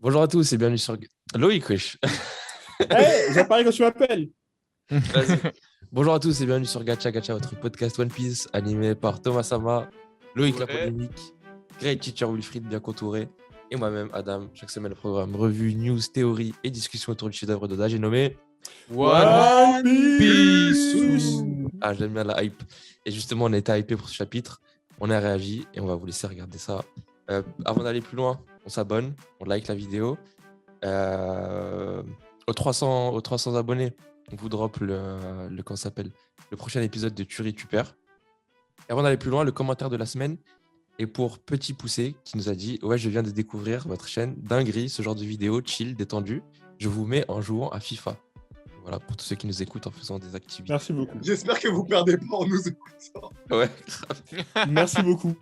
Bonjour à tous et bienvenue sur Loïc, wesh. J'apparais quand tu m'appelles. Vas-y. Bonjour à tous et bienvenue sur Gacha Gacha, votre podcast One Piece animé par Thomas Sama, Loïc La Ouais. Polémique, Great Teacher Wilfried bien contouré et moi-même Adam. Chaque semaine le programme revue, news, théorie et discussion autour du chef-d'œuvre d'Oda. J'ai nommé One Piece. Ah, j'aime bien la hype. Et justement, on a été hypé pour ce chapitre. On a réagi et on va vous laisser regarder ça. Avant d'aller plus loin, on s'abonne, on like la vidéo. Aux 300 abonnés, on vous drop comment ça s'appelle, le prochain épisode de Tuerie Tu Perds. Et avant d'aller plus loin, le commentaire de la semaine est pour Petit Poussé qui nous a dit « Ouais, je viens de découvrir votre chaîne, dinguerie, ce genre de vidéo, chill, détendu. Je vous mets en jouant à FIFA. » Voilà, pour tous ceux qui nous écoutent en faisant des activités. Merci beaucoup. J'espère que vous perdez pas en nous écoutant. Ouais, Merci beaucoup.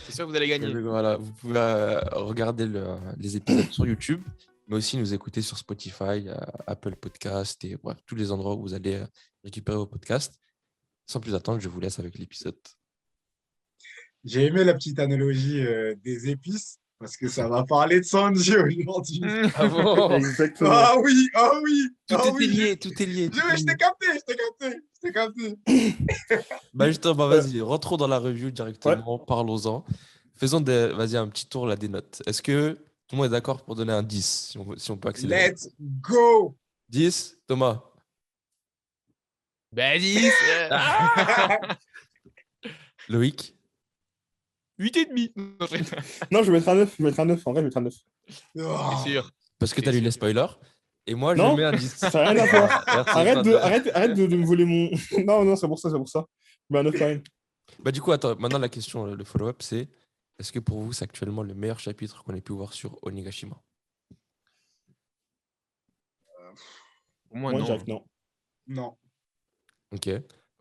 C'est sûr que vous allez gagner. voilà, vous pouvez regarder les épisodes sur YouTube, mais aussi nous écouter sur Spotify, Apple Podcast et bref, tous les endroits où vous allez récupérer vos podcasts. Sans plus attendre, je vous laisse avec l'épisode. J'ai aimé la petite analogie des épices parce que ça va parler de Sanji aujourd'hui. Ah bon Exactement. Ah oui, ah oui, Tout ah est oui. lié, tout est lié. Je t'ai capté, je t'ai capté. Bah justement, vas-y, rentrons dans la review directement, parlons-en. Faisons vas-y, un petit tour là des notes. Est-ce que tout le monde est d'accord pour donner un 10, si on peut accélérer? Let's go. 10, Thomas. Bah 10 Loïc. 8,5. Non, je vais mettre un 9. Je vais mettre un 9. En vrai, je vais mettre un 9. Oh. C'est sûr. Parce que tu as lu les spoilers. Et moi, je Non, mets un 10. ça n'a rien à voir. Merci, Arrête de me voler mon. Non, c'est pour ça. Mais un 9 quand même. Bah du coup, attends, maintenant la question, le follow-up, c'est est-ce que pour vous, c'est actuellement le meilleur chapitre qu'on ait pu voir sur Onigashima? Pour moi, Moi, non. Jack, non. Non. Ok.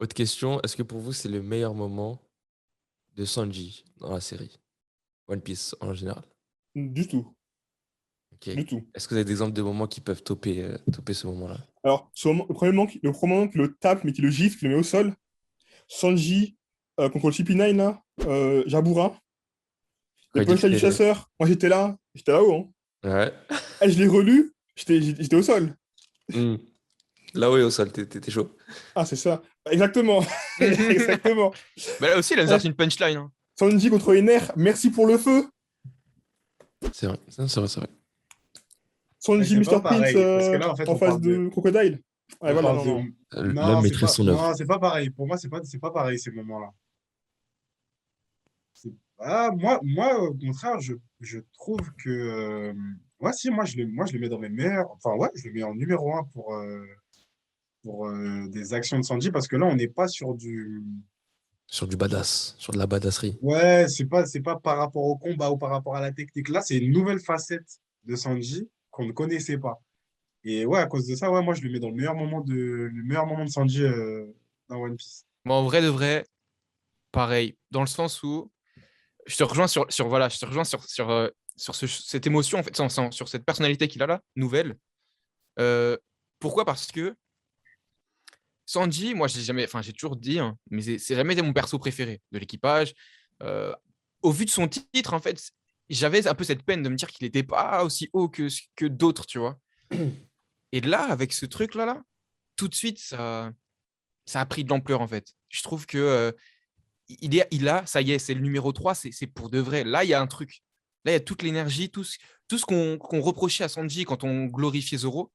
Autre question, est-ce que pour vous, c'est le meilleur moment de Sanji dans la série One Piece en général? Du tout. Ok. Du tout. Est-ce que vous avez des exemples de moments qui peuvent topper ce moment-là? Alors, le premier moment qui le tape, mais qui le gifle, qui le met au sol, Sanji contre le CP9, là, Jabura, Quand les il dit poches du que chasseur. Moi, j'étais là-haut. Hein. Ouais. Et je l'ai relu, j'étais au sol. Hmm. Là, oui, au sol, t'es chaud. Ah, c'est ça. Exactement. Exactement. Bah là aussi, il a sorti une punchline. Hein. Sanji contre Ener, merci pour le feu. C'est vrai, c'est vrai, c'est vrai. Sanji, C'est Mr. pas pareil, Prince parce que là, en fait, en on face parle de Crocodile. Ouais, on voilà, parle non. de- L'homme Non, maîtrise son œuvre. non, c'est pas pareil. Pour moi, c'est pas pareil ces moments-là. Moi, au contraire, je trouve que. Ouais, si, moi, je le mets dans mes meilleurs. Enfin, ouais, je le mets en numéro un pour des actions de Sanji parce que là, on n'est pas sur du. Sur du badass, sur de la badasserie. Ouais, c'est pas par rapport au combat ou par rapport à la technique. Là, c'est une nouvelle facette de Sanji qu'on ne connaissait pas. Et ouais, à cause de ça, ouais, moi, je le mets dans le meilleur moment de Sanji dans One Piece. Bon, en vrai de vrai, pareil. Dans le sens où je te rejoins voilà, je te rejoins sur cette émotion, en fait, sur cette personnalité qu'il a là, nouvelle. Pourquoi? Parce que Sanji, moi, j'ai toujours dit, hein, mais c'est jamais été mon perso préféré de l'équipage. Au vu de son titre, en fait, j'avais un peu cette peine de me dire qu'il n'était pas aussi haut que d'autres, tu vois. Et là, avec ce truc-là, tout de suite, ça a pris de l'ampleur, en fait. Je trouve que ça y est, c'est le numéro 3, c'est pour de vrai. Là, il y a un truc. Là, il y a toute l'énergie, tout ce qu'on reprochait à Sanji quand on glorifiait Zoro.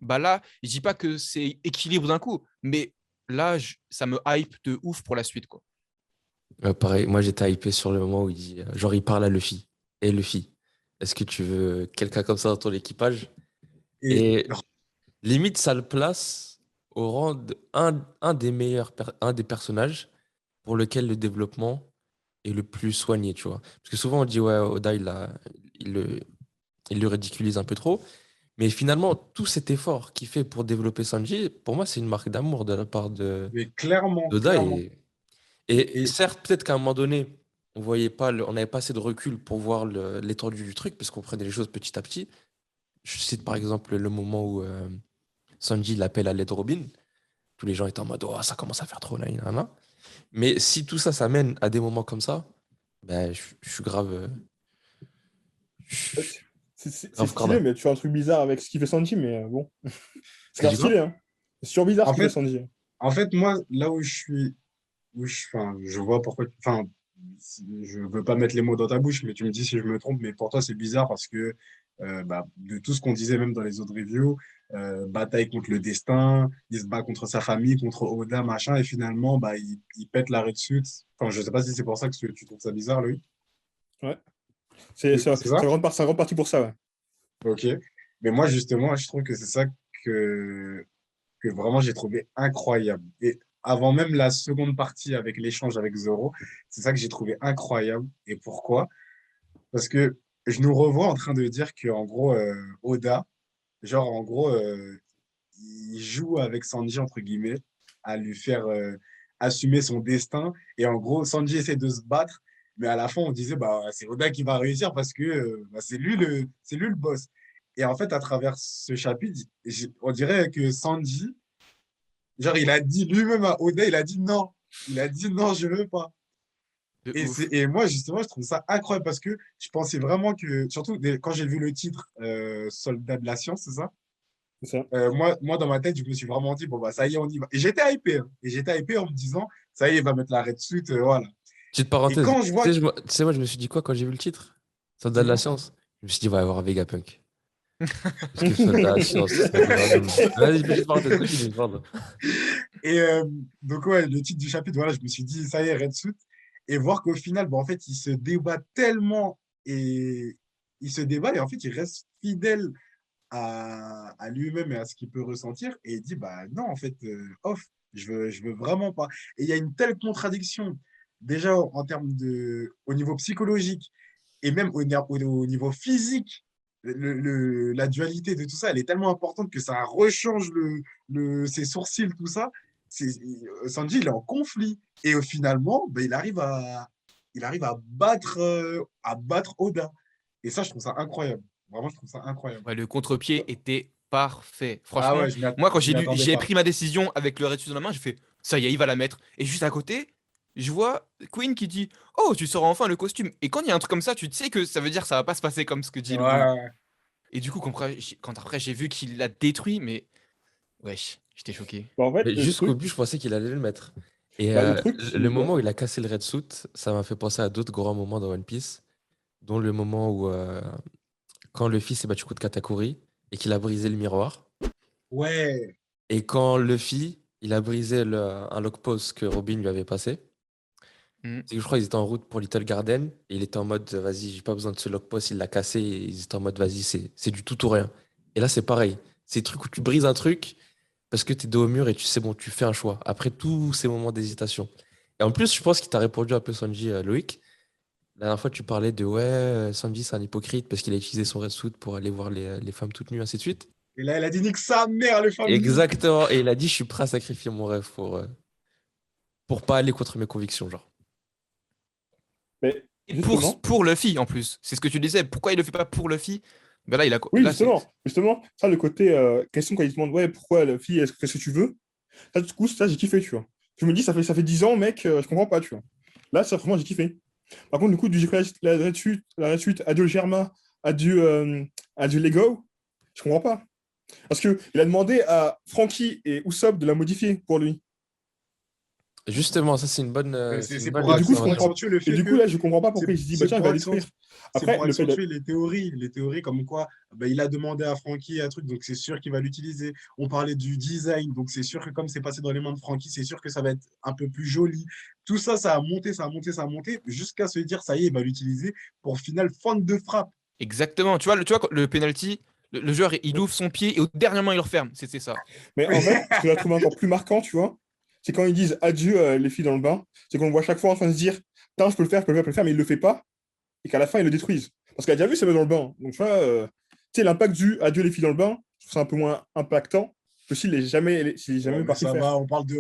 Bah là, je dis pas que c'est équilibre d'un coup, mais là, ça me hype de ouf pour la suite, quoi. Pareil, moi j'étais hypé sur le moment où il dit, genre il parle à Luffy. Et Luffy, est-ce que tu veux quelqu'un comme ça dans ton équipage? Et Et limite, ça le place au rang un des meilleurs, un des personnages pour lequel le développement est le plus soigné, tu vois. Parce que souvent on dit, ouais, Oda, il le ridiculise un peu trop. Mais finalement, tout cet effort qu'il fait pour développer Sanji, pour moi, c'est une marque d'amour de la part mais clairement, d'Oda. clairement. Et Et certes, peut-être qu'à un moment donné, on n'avait pas assez de recul pour voir l'étendue du truc, parce qu'on prenait les choses petit à petit. Je cite par exemple le moment où Sanji l'appelle à l'aide Robin. Tous les gens étaient en mode, oh, ça commence à faire trop là, là, là. Mais si tout ça, ça mène à des moments comme ça, ben, je suis grave. Je- C'est Grave stylé, corda. mais tu fais un truc bizarre avec ce qu'il fait Sanji, mais bon. C'est T'as grave dit quoi? stylé, hein. C'est super bizarre ce En qu'il fait fait, Sanji. en fait, moi, là où je suis, enfin, je vois pourquoi, enfin, je veux pas mettre les mots dans ta bouche, mais tu me dis si je me trompe, mais pour toi, c'est bizarre parce que bah, de tout ce qu'on disait même dans les autres reviews, bataille contre le destin, il se bat contre sa famille, contre Oda, machin, et finalement, bah, il pète la Red Suit. Enfin, je sais pas si c'est pour ça que tu trouves ça bizarre, lui. Ouais. C'est C'est ça? c'est en grande partie pour ça, ouais. Ok. Mais moi, justement, je trouve que c'est ça que vraiment j'ai trouvé incroyable. Et avant même la seconde partie avec l'échange avec Zoro, c'est ça que j'ai trouvé incroyable. Et pourquoi? Parce que je nous revois en train de dire que en gros, Oda, genre en gros, il joue avec Sanji, entre guillemets, à lui faire assumer son destin. Et en gros, Sanji essaie de se battre. Mais à la fin, on disait, bah, c'est Oda qui va réussir parce que bah, c'est lui le boss. Et en fait, à travers ce chapitre, on dirait que Sanji, genre, il a dit lui-même à Oda, il a dit non. Il a dit non, je veux pas. De Et, ouf. et moi, justement, je trouve ça incroyable parce que je pensais vraiment que, surtout quand j'ai vu le titre Soldat de la science, c'est ça? C'est ça. Moi, dans ma tête, je me suis vraiment dit, bon, bah, ça y est, on y va. Et j'étais hypé. Hein. Et j'étais hypé en me disant, ça y est, il va mettre la red suit, voilà. Petite Et parenthèse. quand je vois. Tu sais, moi, je me suis dit quoi quand j'ai vu le titre? Soldat de la Dis-moi. science. Je me suis dit, il va y avoir Vegapunk. Parce que soldat de la science, c'est un gouvernement. Vas-y, petite parenthèse, continue, pardon. Et donc, ouais, le titre du chapitre, voilà, je me suis dit, ça y est, red suit. Et voir qu'au final, bah, en fait, il se débat tellement et il se débat et en fait, il reste fidèle à lui-même et à ce qu'il peut ressentir. Et il dit, bah non, en fait, off, je veux vraiment pas. Et il y a une telle contradiction, déjà en termes au niveau psychologique et même au niveau physique. La dualité de tout ça, elle est tellement importante que ça rechange ses sourcils, tout ça. Sanji, il est en conflit. Et finalement, ben, il arrive à battre Oda. Et ça, je trouve ça incroyable. Vraiment, je trouve ça incroyable. Ouais, le contre-pied était parfait. Ah Franchement, ouais, moi, quand je m'y attendais j'ai pas. pris ma décision avec le Retus dans la main, j'ai fait ça y est, il va la mettre. Et juste à côté, je vois Queen qui dit oh, tu sors enfin le costume. Et quand il y a un truc comme ça, tu sais que ça veut dire que ça va pas se passer comme ce que dit Louis. Ouais. Et du coup, quand après j'ai vu qu'il l'a détruit, mais wesh, j'étais choqué. Bah, en fait, Mais le jusqu'au truc, but, je pensais qu'il allait le mettre. Et le truc, le c'est. Ouais. moment où il a cassé le Red Suit, ça m'a fait penser à d'autres grands moments dans One Piece, dont le moment où, quand Luffy s'est battu contre Katakuri et qu'il a brisé le miroir. Ouais. Et quand Luffy, il a brisé un lock post que Robin lui avait passé. Hmm. C'est que je crois qu'ils étaient en route pour Little Garden et il était en mode vas-y, j'ai pas besoin de ce lock post, il l'a cassé et ils étaient en mode vas-y, c'est du tout ou rien. Et là, c'est pareil. C'est des trucs où tu brises un truc parce que tu es dos au mur et tu sais, bon, tu fais un choix après tous ces moments d'hésitation. Et en plus, je pense qu'il t'a répondu un peu Sanji, Loïc. La dernière fois, tu parlais de ouais, Sanji, c'est un hypocrite parce qu'il a utilisé son red suit pour aller voir les femmes toutes nues, ainsi de suite. Et là, elle a dit nique sa mère, les femmes nues. Exactement. Et il a dit, je suis prêt à sacrifier mon rêve pour pas aller contre mes convictions, genre. Mais Et justement, pour Luffy en plus. C'est ce que tu disais. Pourquoi il le fait pas pour Luffy? Ben là, oui, là, c'est. justement, ça, le côté question quand il te demande, ouais, pourquoi la fille, est-ce que fais ce que tu veux? Ça, du coup, ça, j'ai kiffé, tu vois. Je me dis, ça fait 10 ans, mec, je comprends pas, tu vois. Là, ça, franchement, j'ai kiffé. Par contre, du coup, du la suite, adieu Germa, adieu, adieu Lego, je comprends pas. Parce qu'il a demandé à Frankie et Usopp de la modifier pour lui. Justement, ça, Mais c'est une c'est bonne pour Et du coup, je observation. comprends. accentuer le Et fait du coup, que là, je comprends pas c'est pourquoi il se dit, bah c'est tiens, il pour va détruire. c'est Après, pour le fait de. accentuer les théories comme quoi bah, il a demandé à Frankie un truc, donc c'est sûr qu'il va l'utiliser. On parlait du design, donc c'est sûr que comme c'est passé dans les mains de Frankie, c'est sûr que ça va être un peu plus joli. Tout ça, ça a monté, ça a monté, ça a monté, jusqu'à se dire, ça y est, il va l'utiliser pour au final fente de frappe. Exactement. Tu vois, le penalty, le joueur, il ouvre son pied et au dernier moment, il le referme. C'était ça. Mais en fait, ce que j'ai trouvé encore plus marquant, tu vois, c'est quand ils disent adieu les filles dans le bain, c'est qu'on le voit chaque fois en train de se dire, putain, je peux le faire, je peux le faire, je peux le faire, mais il le fait pas, et qu'à la fin, ils le détruisent. Parce qu'il a déjà vu, c'est dans le bain. Donc, tu vois, tu sais, l'impact du adieu les filles dans le bain, je trouve ça un peu moins impactant que s'il est Ouais, jamais mais parti le ça faire. va, on parle de.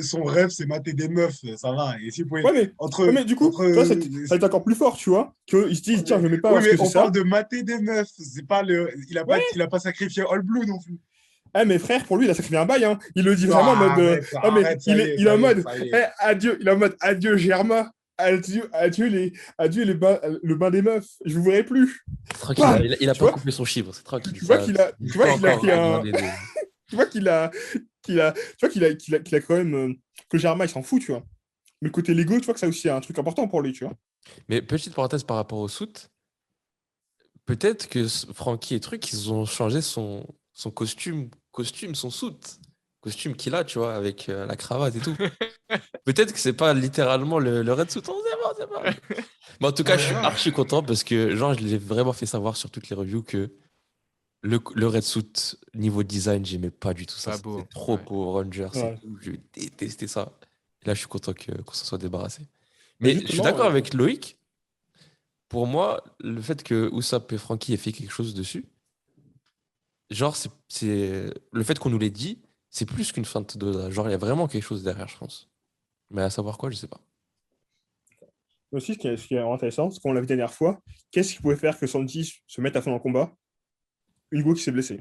Son rêve, c'est mater des meufs, ça va. Et si vous pouvez. Ouais, mais, ouais, mais du coup, Entre, tu vois, ça va être encore plus fort, tu vois, qu'ils se disent, tiens, je le mets pas oui, parce mais que c'est on parle ça. de mater des meufs. C'est pas le. Ouais, Il a pas sacrifié All Blue non plus. eh, mais frère, pour lui, il a sacrifié un bail, hein. Il le dit Non, vraiment en mode. arrête, Ah, mais arrête, ça y est, il est ça en y est, mode, ça y est. eh, adieu, il est en mode adieu Germa, le bain des meufs. Je vous verrai plus. Tranquille, Bam il a Tu pas vois coupé son chiffre, c'est tranquille. Tu vois Ça, qu'il a, il tu vois peut qu'il a encore pris un, demander des- tu vois tu vois qu'il a quand même que Germain, il s'en fout, tu vois. Mais le côté Lego, tu vois que ça aussi un truc important pour lui, tu vois. Mais petite parenthèse par rapport au soute, peut-être que Francky et truc, ils ont changé son costume, son soute. Costume qu'il a, tu vois, avec la cravate et tout. Peut-être que c'est pas littéralement le Red Suit. Oh, c'est bon, c'est bon. Mais en tout cas, je suis Ouais. archi content parce que, genre, je l'ai vraiment fait savoir sur toutes les reviews que le Red Suit, niveau design, j'aimais pas du tout ça. Pas C'était beau. trop Ouais. Power Rangers, c'est Ouais. tout. Je détestais ça. Et là, je suis content qu'on s'en soit débarrassé. Mais Mais je suis justement, d'accord avec Loïc. Pour moi, le fait que Usopp et Frankie aient fait quelque chose dessus, genre, le fait qu'on nous l'ait dit, c'est plus qu'une feinte de. Genre, il y a vraiment quelque chose derrière, je pense. Mais à savoir quoi, je sais pas. aussi, ce qui est vraiment intéressant, c'est qu'on l'a vu la dernière fois, qu'est-ce qui pouvait faire que Sanji se mette à fond dans le combat? Hugo qui s'est blessé.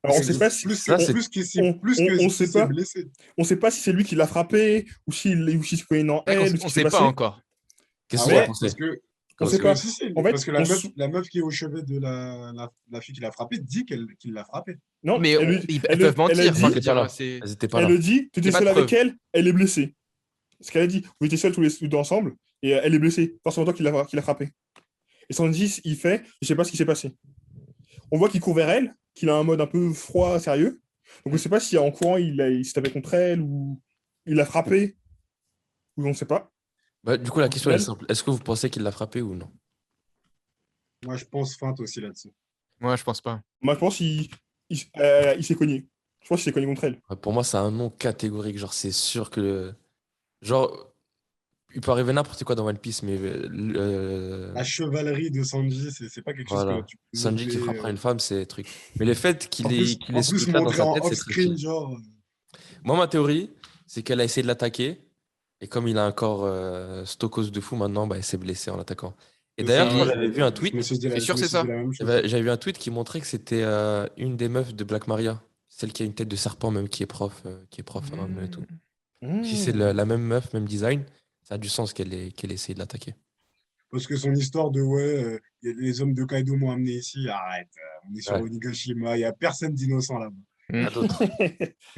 Alors, on C'est sait pas si. Ça, c'est On qui sait s'est pas. blessé. On sait pas si c'est lui qui l'a frappé, ou si c'est une en C'est vrai elle, ou ce qu'on qui s'est sait pas passé. encore. Qu'est-ce Ah que vous en Mais ouais, pensez? on parce sait que pas. si, si, En fait, parce que la meuf qui est au chevet de la fille qui l'a frappé dit qu'il l'a frappé. non, Mais elles peuvent elle a mentir. Enfin, Elles je dit, veux étaient pas dire, là. c'est. Elles étaient pas elle là. a dit, tu Y étais a pas de seul avec preuve. elle est blessée. Ce qu'elle a dit, vous étiez seuls tous les deux ensemble, et elle est blessée. Forcément toi qui l'a frappé. Et Sanji, il fait, je sais pas ce qui s'est passé. On voit qu'il court vers elle, qu'il a un mode un peu froid, sérieux. Donc on sait pas si en courant, il s'est tapé contre elle, ou il l'a frappé, ou on sait pas. Bah, du coup, la Au question est final, simple. Est-ce que vous pensez qu'il l'a frappé ou non? Moi, je pense feinte aussi là-dessus. Moi, je pense pas. moi je pense il s'est cogné. Je pense qu'il s'est cogné contre elle. Pour moi, c'est un non catégorique. Genre, c'est sûr que. Genre, il peut arriver n'importe quoi dans One Piece, mais. La chevalerie de Sanji, c'est pas quelque chose que Voilà. tu peux Sanji qui meubler. frappera une femme, c'est truc. Mais le fait qu'il ait En ce plus truc-là dans montrer sa en tête, c'est très off-screen, stylé. genre. Moi, ma théorie, c'est qu'elle a essayé de l'attaquer. Et comme il a un corps stokos de fou maintenant, bah, il s'est blessé en l'attaquant. Et C'est d'ailleurs, je ça, crois Et que j'avais vu un je me tweet. suis dit c'est je sûr, me c'est suis dit ça. la même chose. J'avais vu un tweet qui montrait que c'était une des meufs de Black Maria. Celle qui a une tête de serpent, même qui est prof homme et tout. Si c'est Mmh. la même meuf, même design, ça a du sens qu'elle ait essayé de l'attaquer. Parce que son histoire de ouais, les hommes de Kaido m'ont amené ici, arrête. On est sur Ouais, Onigashima, il n'y a personne d'innocent là-bas. il y en a d'autres.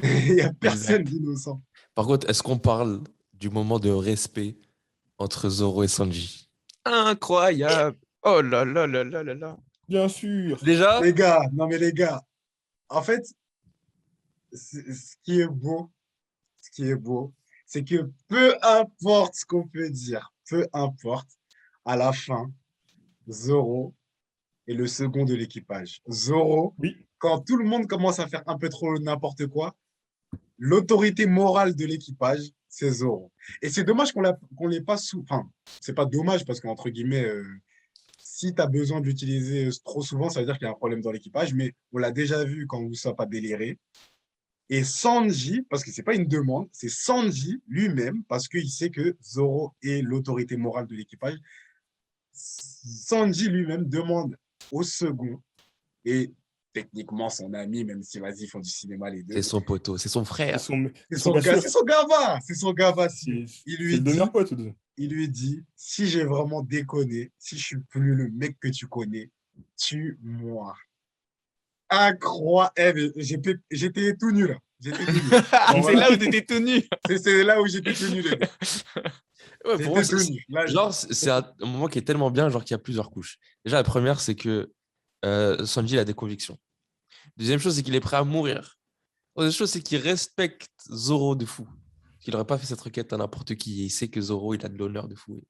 Il n'y a personne Exact. d'innocent. Par contre, est-ce qu'on parle du moment de respect entre Zoro et Sanji? Incroyable. Oh là là là là là là. Bien sûr. Déjà, Les gars, non mais les gars, en fait, ce qui est beau, c'est que peu importe ce qu'on peut dire, peu importe, à la fin, Zoro est le second de l'équipage. Zoro, Oui. quand tout le monde commence à faire un peu trop n'importe quoi, l'autorité morale de l'équipage, c'est Zoro. Et c'est dommage qu'on l'ait pas sous. Enfin, c'est pas dommage parce qu'entre guillemets, si tu as besoin de l'utiliser trop souvent, ça veut dire qu'il y a un problème dans l'équipage, mais on l'a déjà vu quand Usopp a déliré. Et Sanji, parce que c'est pas une demande, c'est Sanji lui-même, parce qu'il sait que Zoro est l'autorité morale de l'équipage. Sanji lui-même demande au second, et techniquement son ami, même si vas-y, ils font du cinéma les c'est deux, son poteau, c'est son C'est frère. c'est son gars sûr. c'est son gava, c'est son gava. C'est Il c'est lui le dit, meilleur pote. il lui dit, si j'ai vraiment déconné, si je suis plus le mec que tu connais, tue-moi. Incroyable. J'étais tout nu là. J'étais tout nu. Bon, C'est voilà. là où t'étais tout nu. C'est là où j'étais tout nu, les gars. Ouais, pour moi, J'étais tout nu. Là, genre, c'est un moment qui est tellement bien, genre qu'il y a plusieurs couches. Déjà, la première, c'est que Sanji il a des convictions. Deuxième chose, c'est qu'il est prêt à mourir. Troisième chose, c'est qu'il respecte Zoro de fou. Il n'aurait pas fait cette requête à n'importe qui. Et il sait que Zoro, il a de l'honneur de fou.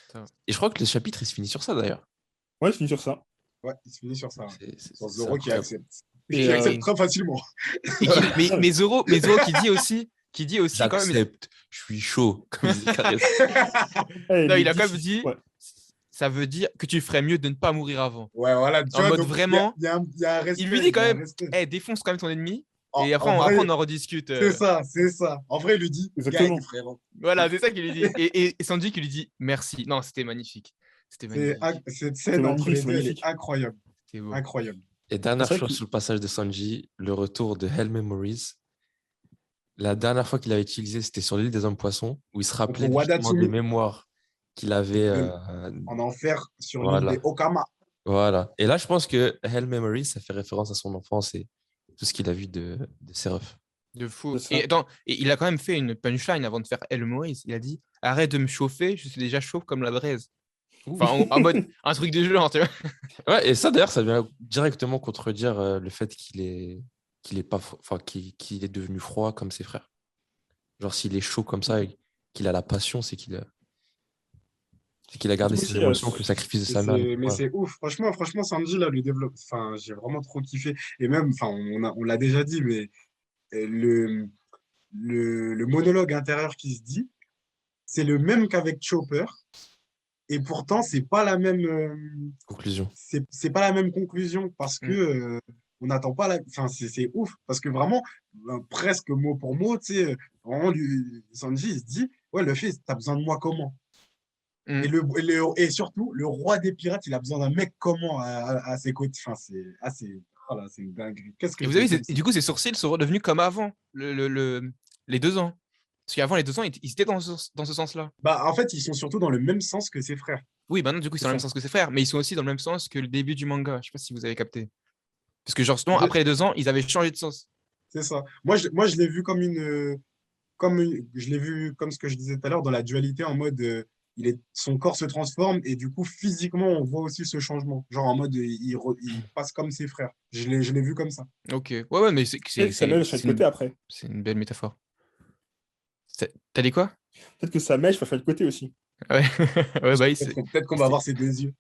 Putain. Et je crois que le chapitre, il se finit sur ça, d'ailleurs. Ouais, je finis sur ça. ouais, il se finit sur ça. Sur C'est Zoro qui incroyable. accepte. Et, Qui accepte très facilement. Mais Zoro qui dit aussi quand même. J'accepte, je suis chaud, comme dit Caresse. eh, Non, les il a quand 10, même dit, ouais. ça veut dire que tu ferais mieux de ne pas mourir avant. Ouais, voilà. Tu En vois, mode donc, vraiment, il y a un respect. il lui dit quand il y a un même, respect. défonce quand même ton ennemi. En- Et après, en vrai, après, on en rediscute. C'est ça, c'est ça. En vrai, il lui dit, Exactement. gagne, frérot. Voilà, c'est ça qu'il lui dit. Et Sanji qui lui dit merci. Non, c'était magnifique. C'était magnifique. Cette C'est scène entre magnifique, les c'est deux, elle est magnifique. incroyable. C'était beau. Incroyable. Et dernière C'est vrai chose que- sur le passage de Sanji, le retour de Hell Memories. La dernière fois qu'il avait utilisé, c'était sur l'île des hommes poissons, où il se rappelait Contre justement des Wadatsumu. mémoires qu'il avait. En enfer sur l'île Voilà. des Okama. Voilà. Et là, je pense que Hell Memories, ça fait référence à son enfance et tout ce qu'il a vu de ses refs. De fou. C'est ça. Et attends, et il a quand même fait une punchline avant de faire El Maurice. Il a dit arrête de me chauffer, je suis déjà chaud comme la braise. Enfin, en mode un truc de genre, tu vois. Ouais, et ça, d'ailleurs, ça vient directement contredire le fait qu'il est pas, enfin, qu'il est devenu froid comme ses frères. Genre, s'il est chaud comme ça et qu'il a la passion, c'est qu'il a gardé Surtout ses aussi, émotions que le sacrifice de Mais sa mère. c'est, mais c'est ouf. Franchement, Sanji, là, le développe. Enfin, j'ai vraiment trop kiffé. Et même, enfin, on l'a déjà dit, mais le monologue intérieur qui se dit, c'est le même qu'avec Chopper. Et pourtant, c'est pas la même. Conclusion. C'est pas la même conclusion parce que on n'attend pas la. Enfin, c'est ouf parce que vraiment, presque mot pour mot, tu sais, vraiment, Sanji, il se dit, ouais, Luffy, t'as besoin de moi comment? Mm. Et surtout, le roi des pirates, il a besoin d'un mec comment à ses côtés. Enfin, oh là, c'est une dinguerie. Qu'est-ce que Et je vous avez l'aime, vu, du coup, ses sourcils sont redevenus comme avant, les 2 ans. Parce qu'avant, les 2 ans, ils étaient dans ce sens-là. Bah, en fait, ils sont surtout dans le même sens que ses frères. Oui, maintenant, du coup, ils sont C'est dans le même ça. sens que ses frères, mais ils sont aussi dans le même sens que le début du manga. Je sais pas si vous avez capté. Parce que, genre, sinon, Je- après les 2 ans, ils avaient changé de sens. C'est ça. Moi, je l'ai vu je l'ai vu comme ce que je disais tout à l'heure dans la dualité en mode son corps se transforme et du coup physiquement on voit aussi ce changement. Genre en mode il passe comme ses frères. Je l'ai vu comme ça. Ok. Ouais, ouais, mais c'est Peut-être que ça met de chaque côté après. c'est une belle métaphore. T'as dit quoi? Peut-être que sa mèche va faire de côté aussi. Ouais, ouais, bah oui, Peut-être qu'on va avoir ses deux yeux.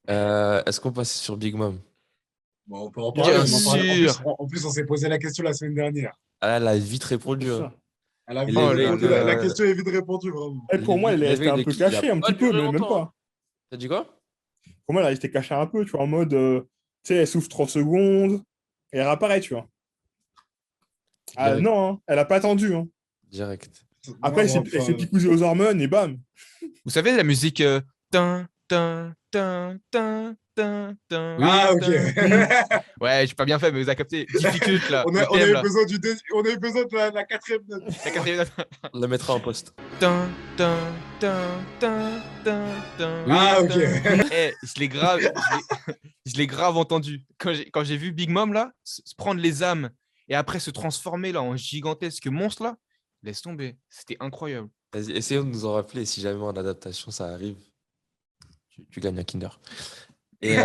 Est-ce qu'on passe sur Big Mom? Bon, on peut en Bien parler. sûr. En plus, on s'est posé la question la semaine dernière. Ah, elle a vite répondu. C'est Hein. ça. Elle a Et vite Oh l'éveil là répondu. de- là. La question est vite répondue, vraiment. Et pour moi, elle est restée l'éveil un de peu qui? Il a cachée, un pas petit peu, duré mais même longtemps, hein. pas. T'as dit quoi? Pour moi, elle est restée cachée un peu, tu vois, en mode, tu sais, elle souffle 30 secondes, et elle réapparaît, tu vois. Ah Direct. non, hein, elle a pas attendu. Hein. Direct. Après, elle Moi, s'est enfin, picousée aux hormones, et bam. Vous savez, la musique. Tin, tin, tin, tin, tin, tin, Ah, ok. tin. Ouais, j'ai pas bien fait, mais vous avez capté. Difficult, là. Le On thème, avait là. besoin on avait besoin de la quatrième note. La quatrième note. On la mettra en poste. Tin, tin, tin, tin, tin, tin, Ah, ok. tin. Eh, je l'ai grave entendu. Quand j'ai vu Big Mom, là, se prendre les âmes et après se transformer là en gigantesque monstre, là, laisse tomber. C'était incroyable. Vas-y, essayons de nous en rappeler. Si jamais en adaptation ça arrive, tu gagnes un Kinder. Et,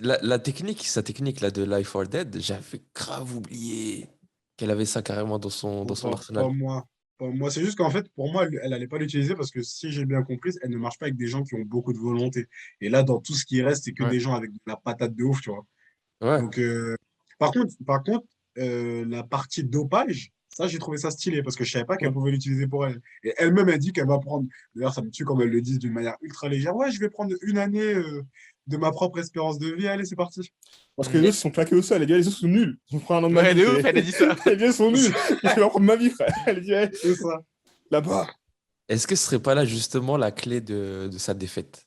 la technique, sa technique là, de Life or Dead, j'avais grave oublié qu'elle avait ça carrément dans son Pas arsenal. moi. Pas moi. C'est juste qu'en fait, pour moi, elle n'allait pas l'utiliser parce que si j'ai bien compris, elle ne marche pas avec des gens qui ont beaucoup de volonté. Et là, dans tout ce qui reste, c'est que Ouais. des gens avec de la patate de ouf, tu vois. Ouais. Donc, par contre, la partie dopage, ça, j'ai trouvé ça stylé parce que je savais pas qu'elle Ouais. pouvait l'utiliser pour elle. Et elle-même a dit qu'elle va prendre. D'ailleurs, ça me tue comme elle le dit d'une manière ultra légère. Ouais, je vais prendre une année de ma propre espérance de vie. Allez, c'est parti. Parce que les autres, ils sont claqués au sol, les gars, les autres sont nuls. Ils ont pris un an de ma Ouais, vie. de ouf, elle a dit ça. Les gars, ils sont nuls. Je vais leur prendre ma vie, frère. Elle dit, hey, C'est ça. là-bas. Est-ce que ce serait pas là justement la clé de sa défaite?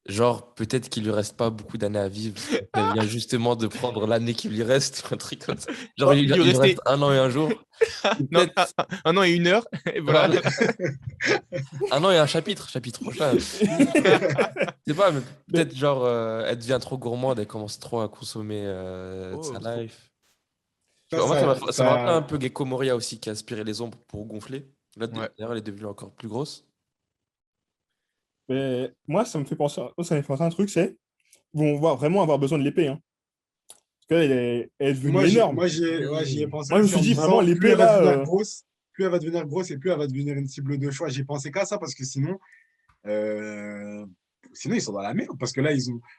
Genre, peut-être qu'il lui reste pas beaucoup d'années à vivre. Elle vient justement de prendre l'année qui lui reste, un truc comme ça. Genre, Il lui il lui restait- reste 1 an et 1 jour. Ou Non, peut-être 1 an et 1 heure. Et voilà. voilà, 1 an et un chapitre prochain. Je sais pas, mais peut-être genre, elle devient trop gourmande, elle commence trop à consommer de sa Oh, life. Ça, Moi, ça, ça m'a rappelé ça- un peu Gecko Moria aussi, qui a aspiré les ombres pour gonfler. Là, Ouais. d'ailleurs, elle est devenue encore plus grosse. Mais moi, ça me fait penser à un truc, c'est ils vont vraiment avoir besoin de l'épée. Hein. Parce qu'elle est devenue énorme. j'y ai pensé Moi, je me aussi suis en me dit, vraiment, disant, plus l'épée, elle va là, devenir grosse, plus elle va devenir grosse et plus elle va devenir une cible de choix. J'ai pensé qu'à ça parce que euh, sinon ils sont dans la merde. Parce que là,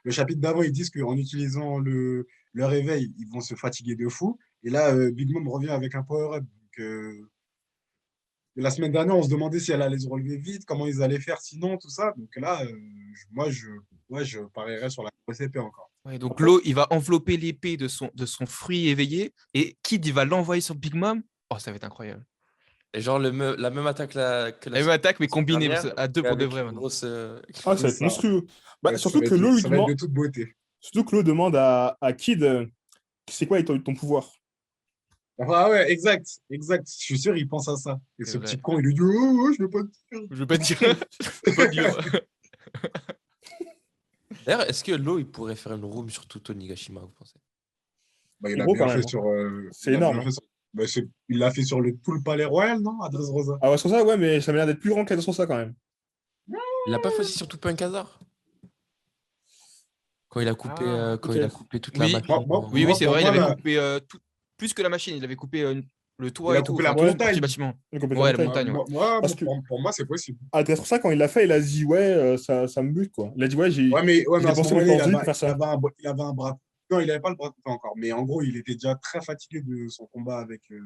le chapitre d'avant, ils disent qu'en utilisant le réveil, ils vont se fatiguer de fou. Et là, Big Mom revient avec un power-up. Donc, la semaine dernière, on se demandait si elle allait se relever vite, comment ils allaient faire sinon, tout ça. Donc là, je parierais sur la grosse épée encore. Ouais, donc l'eau, il va envelopper l'épée de son fruit éveillé. Et Kid, il va l'envoyer sur Big Mom. Oh, ça va être incroyable. Et genre, la même attaque que La même attaque, mais semaine combinée dernière, à 2 mais pour de avec vrai une maintenant. grosse. Ah, ça va C'est être ça. monstrueux. Bah, Ça va être de toute beauté. surtout que Lo demande à Kid, c'est quoi ton pouvoir? Ah ouais, exact. Je suis sûr, il pense à ça. Et C'est ce vrai. petit con, il lui dit, oh, je veux pas te dire. Je veux pas dire. Je veux pas dire. D'ailleurs, est-ce que Lo, il pourrait faire une room sur tout Onigashima, vous pensez? Bah, C'est gros quand même, hein. C'est il a énorme, bien hein. fait sur, bah, il l'a fait sur tout le palais royal, non? À Dressrosa. Ah ouais, sur ça, ouais, mais ça m'a l'air d'être plus grand qu'à sur ça quand même. Il l'a pas fait aussi sur tout Hazard quand il a coupé, Ah, quand il a peut-être. coupé toute la oui, machine. oui, Moi, c'est pour vrai, il moi, avait là, coupé plus que la machine, il avait coupé le il toit a et tout, coupé la enfin toute Ouais, une partie du montagne. bâtiment. il complète la Ouais, la montagne. montagne, ouais. Parce que Pour moi, c'est possible. à sur ça, quand il l'a fait, il a dit, ouais, ça me bute, quoi. Il a dit, ouais, Ouais, j'ai mais à ce dépensé mes moment-là, forces vives pour faire ça. il avait un bras. Non, il n'avait pas le bras coupé encore. Mais en gros, il était déjà très fatigué de son combat avec Il faut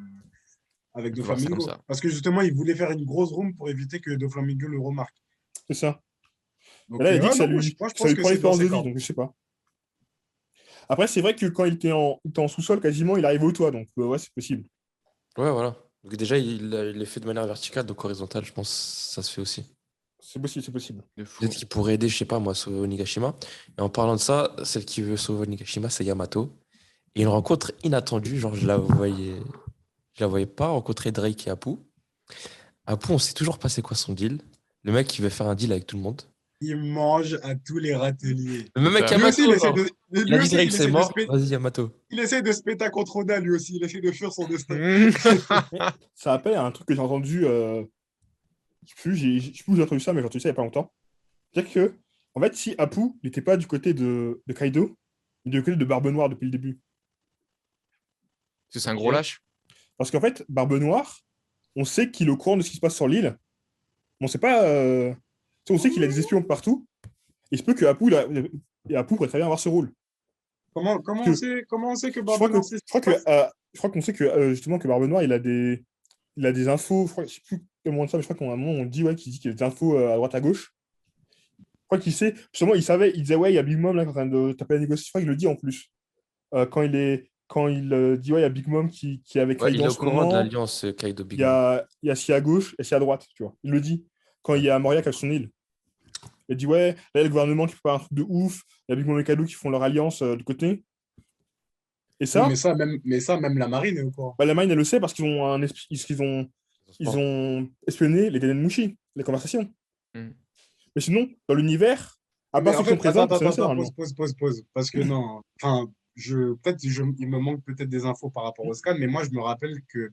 voir ça comme Doflamingo. ça. Parce que justement, il voulait faire une grosse room pour éviter que Doflamingo le remarque. C'est ça. Et Donc, là, il a dit que non, moi, je ça pense lui que prend c'est dans l'expérience de ses vie, cordes. donc je sais pas. Après, c'est vrai que quand il était en sous-sol, quasiment, il arrive au toit, donc ouais, c'est possible. Ouais, voilà. Donc déjà, il est fait de manière verticale, donc horizontale, je pense que ça se fait aussi. C'est possible, c'est possible. De fou. Peut-être qu'il pourrait aider, je sais pas moi, à sauver Onigashima. Et en parlant de ça, celle qui veut sauver Onigashima, c'est Yamato. Et une rencontre inattendue, genre je la voyais pas rencontrer Drake et Apu. Apu, on sait toujours pas c'est quoi son deal. Le mec, il veut faire un deal avec tout le monde. Il mange à tous les râteliers. Le même C'est mec ça. Lui aussi, Yamato, genre. Il a lui dit aussi, Drake, c'est mort, vas-y Yamato. il essaie de se péter contre Oda, lui aussi. Il essaie de fuir son destin. Mais ça rappelle un truc que j'ai entendu, je sais plus, je sais plus où j'ai entendu ça, mais j'ai entendu ça il y a pas longtemps. C'est-à-dire que, en fait, si Apu n'était pas du côté de Kaido, mais du côté de Barbe Noire depuis le début. C'est un Ok. gros lâche. Parce qu'en fait, Barbe Noire, on sait qu'il est au courant de ce qui se passe sur l'île, mais on sait pas. Tu sais, on sait qu'il a des espions partout. Et il se peut que Apu pourrait très bien avoir ce rôle. Parce que Comment on sait que je crois Barbe que Noire sait ce je qui se crois que passe? je crois qu'on sait que justement que Barbe Noire il a des infos. Je sais plus comment ça, mais je crois qu'à un moment on dit ouais qu'il a des infos à droite à gauche. Je crois qu'il sait. Justement, il savait. Il disait ouais il y a Big Mom là qui est en train de taper la négociation. Je crois qu'il le dit en plus. Quand il dit ouais il y a Big Mom qui est avec Ouais, il Kaido est en au ce courant de moment. l'alliance Kaido Il Big y Mom. il y a sci à gauche et sci à droite. Tu vois. Il le dit quand il Ouais. y a Moria qui a son île. Il dit ouais là il y a le gouvernement qui prépare un truc de ouf. Il y a Big Mom et Kaido qui font leur alliance de côté. Et Oui, ça, même la marine est au courant. bah, la Marine, elle le sait parce qu'ils ont, ils Sport. ont espionné les Denenmushi, les conversations. Mm. Mais sinon, dans l'univers, à Mais part en ceux qui sont fait, présents, personne ne sait attends, normalement. pause. Parce que non, enfin, il me manque peut-être des infos par rapport au scan, mais moi, je me rappelle que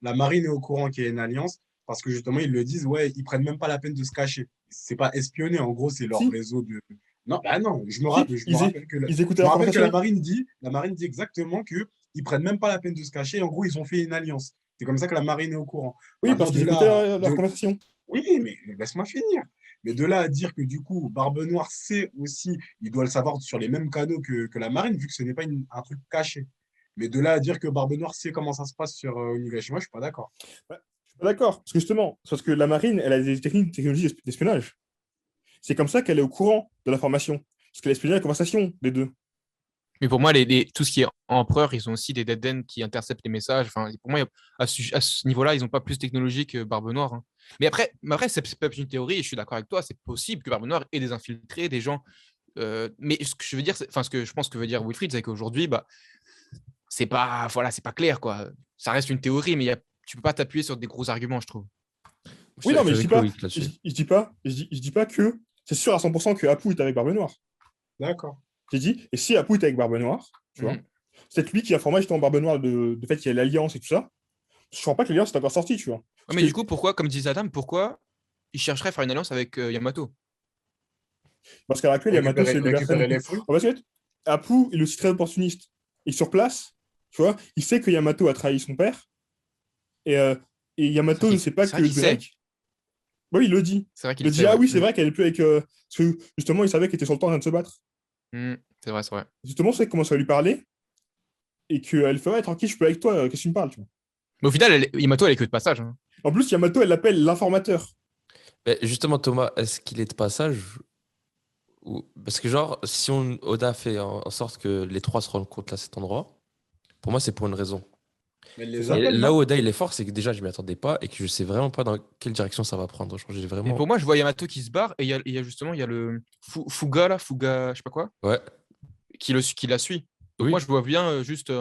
la marine est au courant qu'il y a une alliance parce que justement, ils le disent, ouais, ils prennent même pas la peine de se cacher. C'est pas espionner, en gros, c'est leur Si, réseau de. Non, bah non, si, ils écoutaient la conversation. La marine dit exactement que ils prennent même pas la peine de se cacher. En gros, ils ont fait une alliance. C'est comme ça que la marine est au courant. Oui, Maintenant, parce qu'ils écoutaient leur conversation. oui, mais laisse-moi finir. Mais de là à dire que du coup, Barbe Noire sait aussi, il doit le savoir sur les mêmes canaux que la marine, vu que ce n'est pas un truc caché. Mais de là à dire que Barbe Noire sait comment ça se passe sur Onigashima, je suis pas d'accord. Ouais, je suis pas d'accord. Parce que justement, c'est parce que la marine, elle a des technologies d'espionnage. C'est comme ça qu'elle est au courant de l'information. Parce qu'elle espionne la conversation des deux. Mais pour moi, tout ce qui est empereur, ils ont aussi des dead end qui interceptent les messages. Enfin, pour moi, à ce niveau-là, ils n'ont pas plus de technologie que Barbe Noire, hein. Mais après, c'est pas une théorie, et je suis d'accord avec toi, c'est possible que Barbe Noire ait des infiltrés, des gens. Mais ce que je veux dire, enfin, ce que je pense que veut dire Wilfried, c'est qu'aujourd'hui, bah, voilà, c'est pas clair, quoi. Ça reste une théorie, mais tu peux pas t'appuyer sur des gros arguments, je trouve. Oui, non, Je mais suis avec Loïc je, là-dessus. je dis pas, je dis pas que c'est sûr à 100% que Apu est avec Barbe Noire. D'accord. J'ai dit, et si Apu est avec Barbe Noire, tu vois, Mhm. c'est lui qui a formé justement Barbe Noire de fait qu'il y a l'alliance et tout ça. Je crois pas que l'alliance est encore sortie, tu vois. Ouais, Parce mais que, du coup, pourquoi, comme disait Adam, pourquoi il chercherait à faire une alliance avec Yamato? parce qu'à l'heure actuelle, Yamato se Récupérer liberté. les fruits. En fait, Apu il est aussi très opportuniste. Et sur place, tu vois, il sait que Yamato a trahi son père. Et, euh, et Yamato ne sait pas C'est vrai que qu'il sait. Drake. Oui, il le dit. C'est vrai Il qu'il le sait, dit, ah ouais. oui, c'est vrai qu'elle est plus avec. Parce que justement, il savait qu'elle était sur le temps en train de se battre. C'est vrai, c'est vrai. Justement, c'est commence à lui parler. Et qu'elle fait, ouais, tranquille, je peux avec toi, qu'est-ce que tu me parles, tu vois. Mais au final, Yamato, elle est que de passage, hein. En plus, Yamato, elle l'appelle l'informateur. Mais justement, Thomas, est-ce qu'il est de passage Parce que, genre, si Oda fait en sorte que les trois se rendent compte à cet endroit, pour moi, c'est pour une raison. Mais elle C'est les ça. Et appelle, là non? où Oda il est fort, c'est que déjà, je m'y attendais pas et que je sais vraiment pas dans quelle direction ça va prendre. Genre, j'ai Et vraiment. pour moi, je vois Yamato qui se barre et il y a justement, il y a le Fuga, là, Fuga, je sais pas quoi, Ouais, qui la suit. Donc moi, oui. je vois bien juste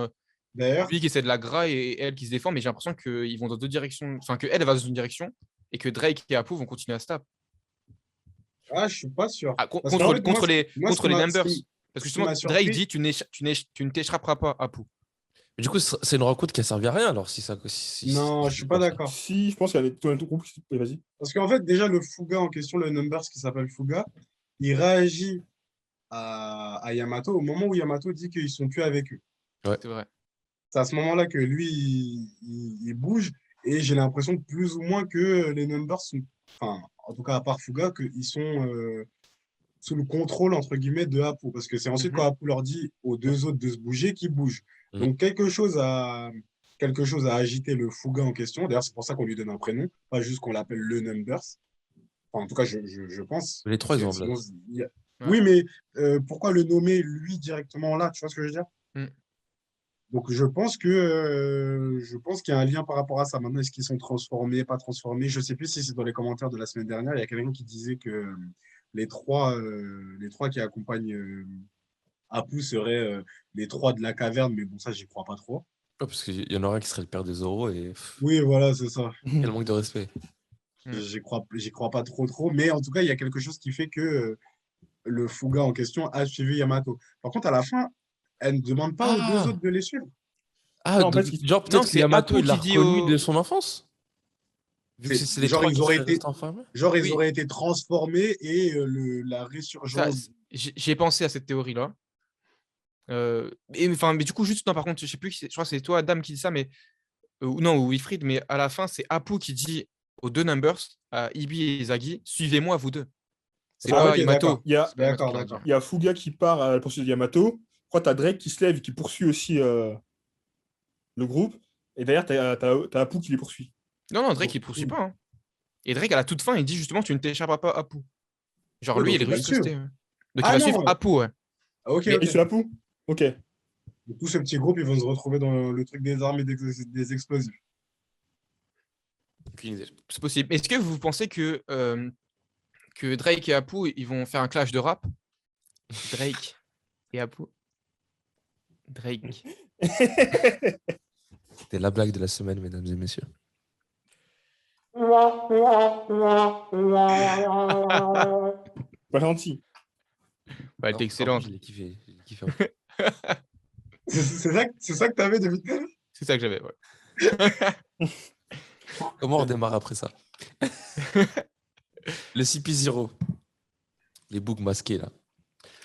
D'ailleurs, Lui qui essaie de la gras et elle qui se défend, mais j'ai l'impression qu'ils vont dans deux directions. Enfin, qu'elle elle va dans une direction et que Drake et Apu vont continuer à se taper. je suis pas sûr. Ah, Parce qu'en fait, contre les, moi, contre les Numbers. Parce que ce qui justement, m'a Drake surpris, dit tu ne t'échapperas pas, Apu. Mais du coup, c'est une rencontre qui a servi à rien alors si ça. non, je Si suis c'est pas comme ça. d'accord. Si, je pense qu'il y a tout un groupe. Oui, vas-y. Parce qu'en fait, déjà, le Fuga en question, le Numbers qui s'appelle Fuga, il réagit à Yamato au moment où Yamato dit qu'ils sont plus avec eux. C'est vrai. C'est à ce moment-là que lui, il bouge. Et j'ai l'impression que plus ou moins que les Numbers sont, enfin, en tout cas à part Fuga, qu'ils sont sous le contrôle, entre guillemets, de Apu. Parce que c'est ensuite quand Apu leur dit aux deux autres de se bouger qu'ils bougent. Mhm. Donc quelque chose a agité le Fuga en question. D'ailleurs, c'est pour ça qu'on lui donne un prénom, pas juste qu'on l'appelle le Numbers. Enfin, en tout cas, je pense. Les trois, Parce ils que ont sinon, Blast. Ouais. oui, mais pourquoi le nommer lui directement là? Tu vois ce que je veux dire? Mm. Donc, je pense qu'il y a un lien par rapport à ça. Maintenant, est-ce qu'ils sont transformés, pas transformés? Je ne sais plus si c'est dans les commentaires de la semaine dernière. Il y a quelqu'un qui disait que les trois qui accompagnent Apu seraient les trois de la caverne, mais bon, ça, j'y crois pas trop. Ouais, parce qu'il y en aura un qui serait le père des Zoro et Oui, voilà, c'est ça. quel manque de respect. Mm. J'y crois pas trop. Mais en tout cas, il y a quelque chose qui fait que le Fuga en question a suivi Yamato. Par contre, à la fin, elle ne demande pas aux deux Ah! autres de les suivre. Ah, Non, en fait, genre Non, peut-être que c'est Yamato, Apu il l'a qui dit reconnu de au. son enfance? Vu que C'est c'est les trois qui seraient restés enfermés? ils Oui, auraient été transformés et la ça, résurgence. j'ai pensé à cette théorie-là. Mais du coup, juste, non, par contre, je sais plus, je crois que c'est toi, Adam, qui dit ça, mais non, ou Wilfried, mais à la fin, c'est Apu qui dit aux deux Numbers, à Ibi et Zagi, suivez-moi, vous deux. C'est En Ah, fait, pas ok, d'accord. Yamato. il y a, C'est pas Yamato qui leur dit. D'accord. il y a Fuga qui part à la poursuite de Yamato. Je crois que t'as Drake qui se lève et qui poursuit aussi le groupe. Et derrière, t'as Apu qui les poursuit. Non, non, Drake, Donc, il poursuit pas. Hein. Et Drake, à la toute fin, il dit justement, tu ne t'échapperas pas, Apu. Genre, oui, lui, donc il est il va le juste suivre. resté. Donc, il Ah va non! suivre Apu, ouais. Ah, ok, Mais il ok. suit Apu? Ok. Donc, tout ce petit groupe, ils vont se retrouver dans le truc des armes et des explosifs. Aucune idée. c'est possible. Est-ce que vous pensez que Drake et Apu, ils vont faire un clash de rap? Drake et Apu. Drake. C'était la blague de la semaine, mesdames et messieurs. Pas gentil. Elle était excellente. Je l'ai kiffé. Je l'ai kiffé. C'est ça que tu avais depuis tout à l'heure. C'est ça que j'avais, ouais. Comment on redémarre après ça? Le CP0. Les boucs masqués, là.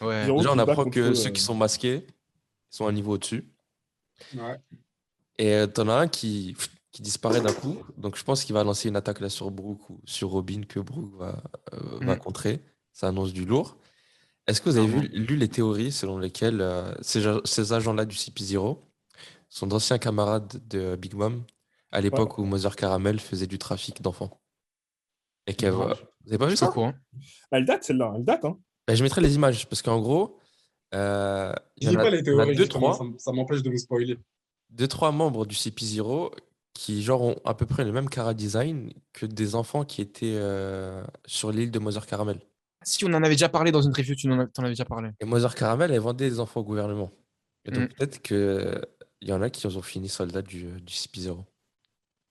Ouais. Zéro Déjà, on qui se bat apprend contre. que ceux qui sont masqués sont un niveau au-dessus. Ouais. Et t'en as un qui disparaît d'un coup. Donc, je pense qu'il va lancer une attaque là sur Brook ou sur Robin que Brook va contrer. Ça annonce du lourd. Est-ce que vous avez lu les théories selon lesquelles ces agents-là du CP0 sont d'anciens camarades de Big Mom à l'époque où Mother Caramel faisait du trafic d'enfants? Et qu'elle Non, va... Vous avez pas Je vu suis pas au ça? courant. Elle date, celle-là. Elle date, hein. Ben, je mettrai les images parce qu'en gros, il y dis en a, pas les il y en a théories, deux, justement, trois. ça m'empêche de me spoiler. Deux, trois membres du CP0 qui genre ont à peu près le même cara design que des enfants qui étaient sur l'île de Mother Caramel. Si on en avait déjà parlé dans une review, t'en avais déjà parlé. Et Mother Caramel, elle vendait des enfants au gouvernement. Et Mm. donc peut-être que il y en a qui ont fini soldats du CP0.